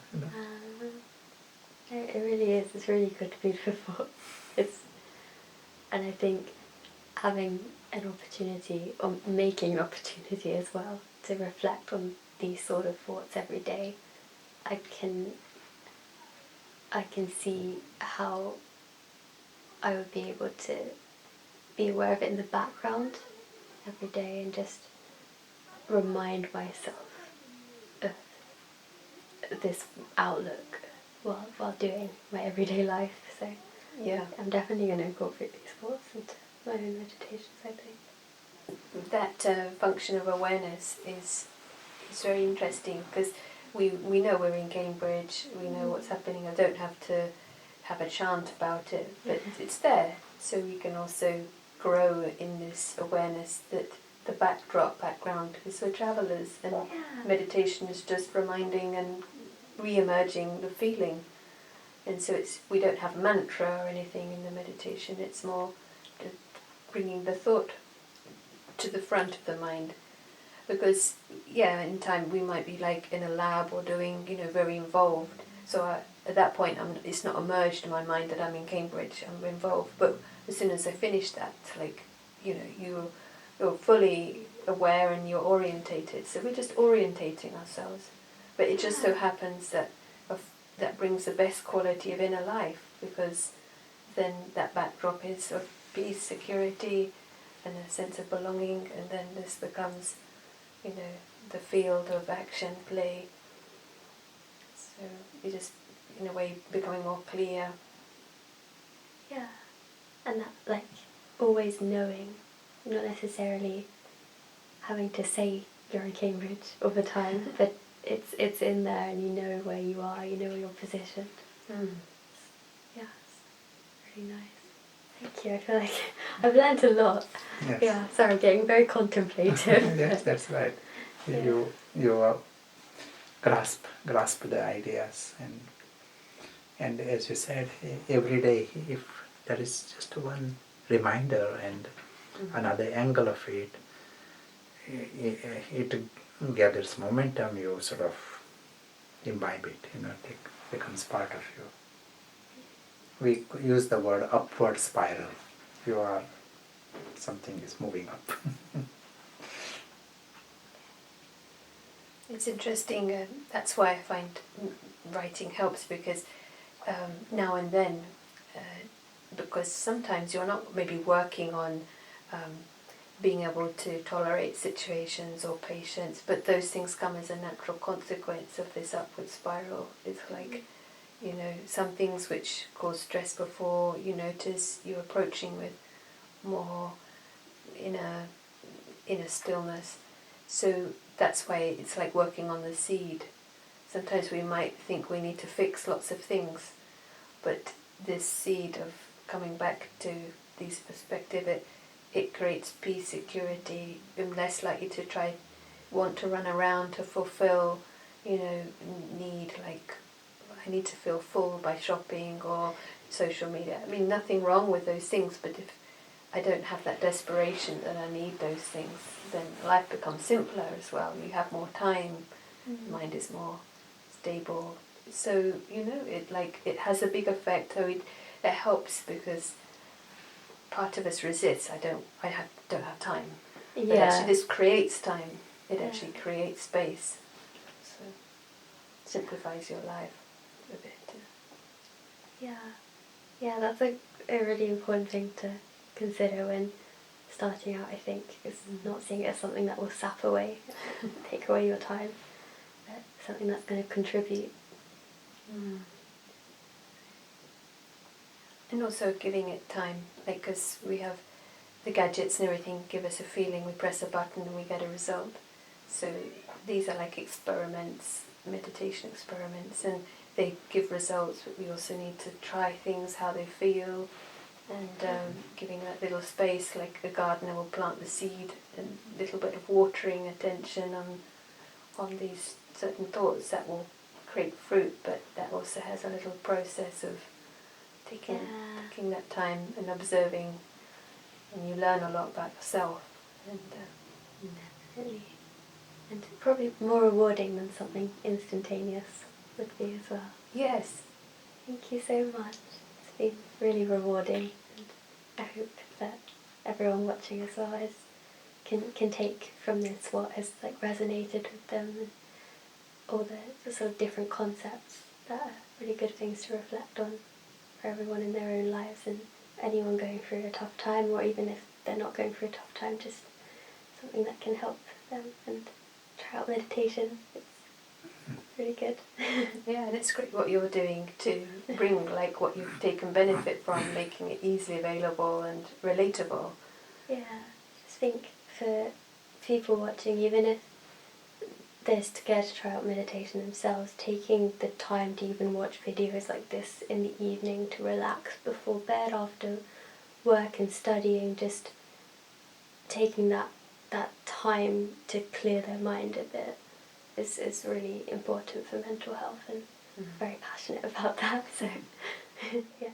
It really is. It's really good food for thought. And I think having an opportunity, or making an opportunity as well, to reflect on these sort of thoughts every day, I can see how I would be able to be aware of it in the background every day and just remind myself of this outlook while doing my everyday life. So
Yeah.
I'm definitely going to incorporate these thoughts into my own meditations, I think.
That function of awareness is very interesting, because we know we're in Cambridge, we know what's happening. I don't have to have a chant about it, but it's there. So we can also grow in this awareness that the background, because we're travellers, and meditation is just reminding and re-emerging the feeling. And so we don't have mantra or anything in the meditation, it's more bringing the thought to the front of the mind. Because, in time we might be like in a lab or doing, very involved. So at that point, it's not emerged in my mind that I'm in Cambridge, I'm involved. But as soon as I finish that, you're fully aware and you're orientated. So we're just orientating ourselves. But it just so happens that that brings the best quality of inner life, because then that backdrop is of peace, security, and a sense of belonging, and then this becomes, the field of action, play. So you're just, in a way, becoming more clear.
Yeah, and that, always knowing, not necessarily having to say you're in Cambridge all the time, but it's in there, and you know where you are, you know your position. Yeah, it's really nice. Thank you. I feel like I've learned a lot.
Yes.
Yeah, sorry, I'm getting very contemplative.
Yes, that's right. You grasp the ideas, and as you said, every day, if there is just one reminder and another angle of it, it gathers momentum. You sort of imbibe it. It becomes part of you. We use the word upward spiral. Something is moving up.
It's interesting, that's why I find writing helps, because now and then, because sometimes you're not maybe working on being able to tolerate situations or patience, but those things come as a natural consequence of this upward spiral. It's like, some things which cause stress before, you notice you're approaching with more inner stillness. So that's why it's like working on the seed. Sometimes we might think we need to fix lots of things, but this seed of coming back to this perspective, it creates peace, security. I'm less likely to want to run around to fulfill, need, like I need to feel full by shopping or social media. I mean, nothing wrong with those things, but if I don't have that desperation that I need those things, then life becomes simpler as well. You have more time, mind is more stable. So, it has a big effect. So it helps, because part of us resists. I don't have time. But actually this creates time. It actually creates space. So simplifies your life a bit.
Yeah, that's a a really important thing to consider when starting out, I think, is not seeing it as something that will sap away, take away your time, but something that's going to contribute.
And also giving it time, like, because we have the gadgets and everything give us a feeling, we press a button and we get a result. So these are like experiments, meditation experiments, and they give results, but we also need to try things, how they feel, and giving that little space, like a gardener will plant the seed, and a little bit of watering attention on these certain thoughts that will create fruit, but that also has a little process of taking that time and observing, and you learn a lot about yourself. And
Definitely. And probably more rewarding than something instantaneous would be as well.
yes,
Thank you so much. It's been really rewarding, and I hope that everyone watching as well can take from this what has like resonated with them, and all the sort of different concepts that are really good things to reflect on for everyone in their own lives, and anyone going through a tough time, or even if they're not going through a tough time, just something that can help them. And try out meditation. It's really good.
yeah, and it's great what you're doing to bring like what you've taken benefit from, making it easily available and relatable.
Yeah, I just think for people watching, even if they're scared to try out meditation themselves, taking the time to even watch videos like this in the evening to relax before bed after work and studying, just taking that time to clear their mind a bit is really important for mental health, and very passionate about that. So yeah.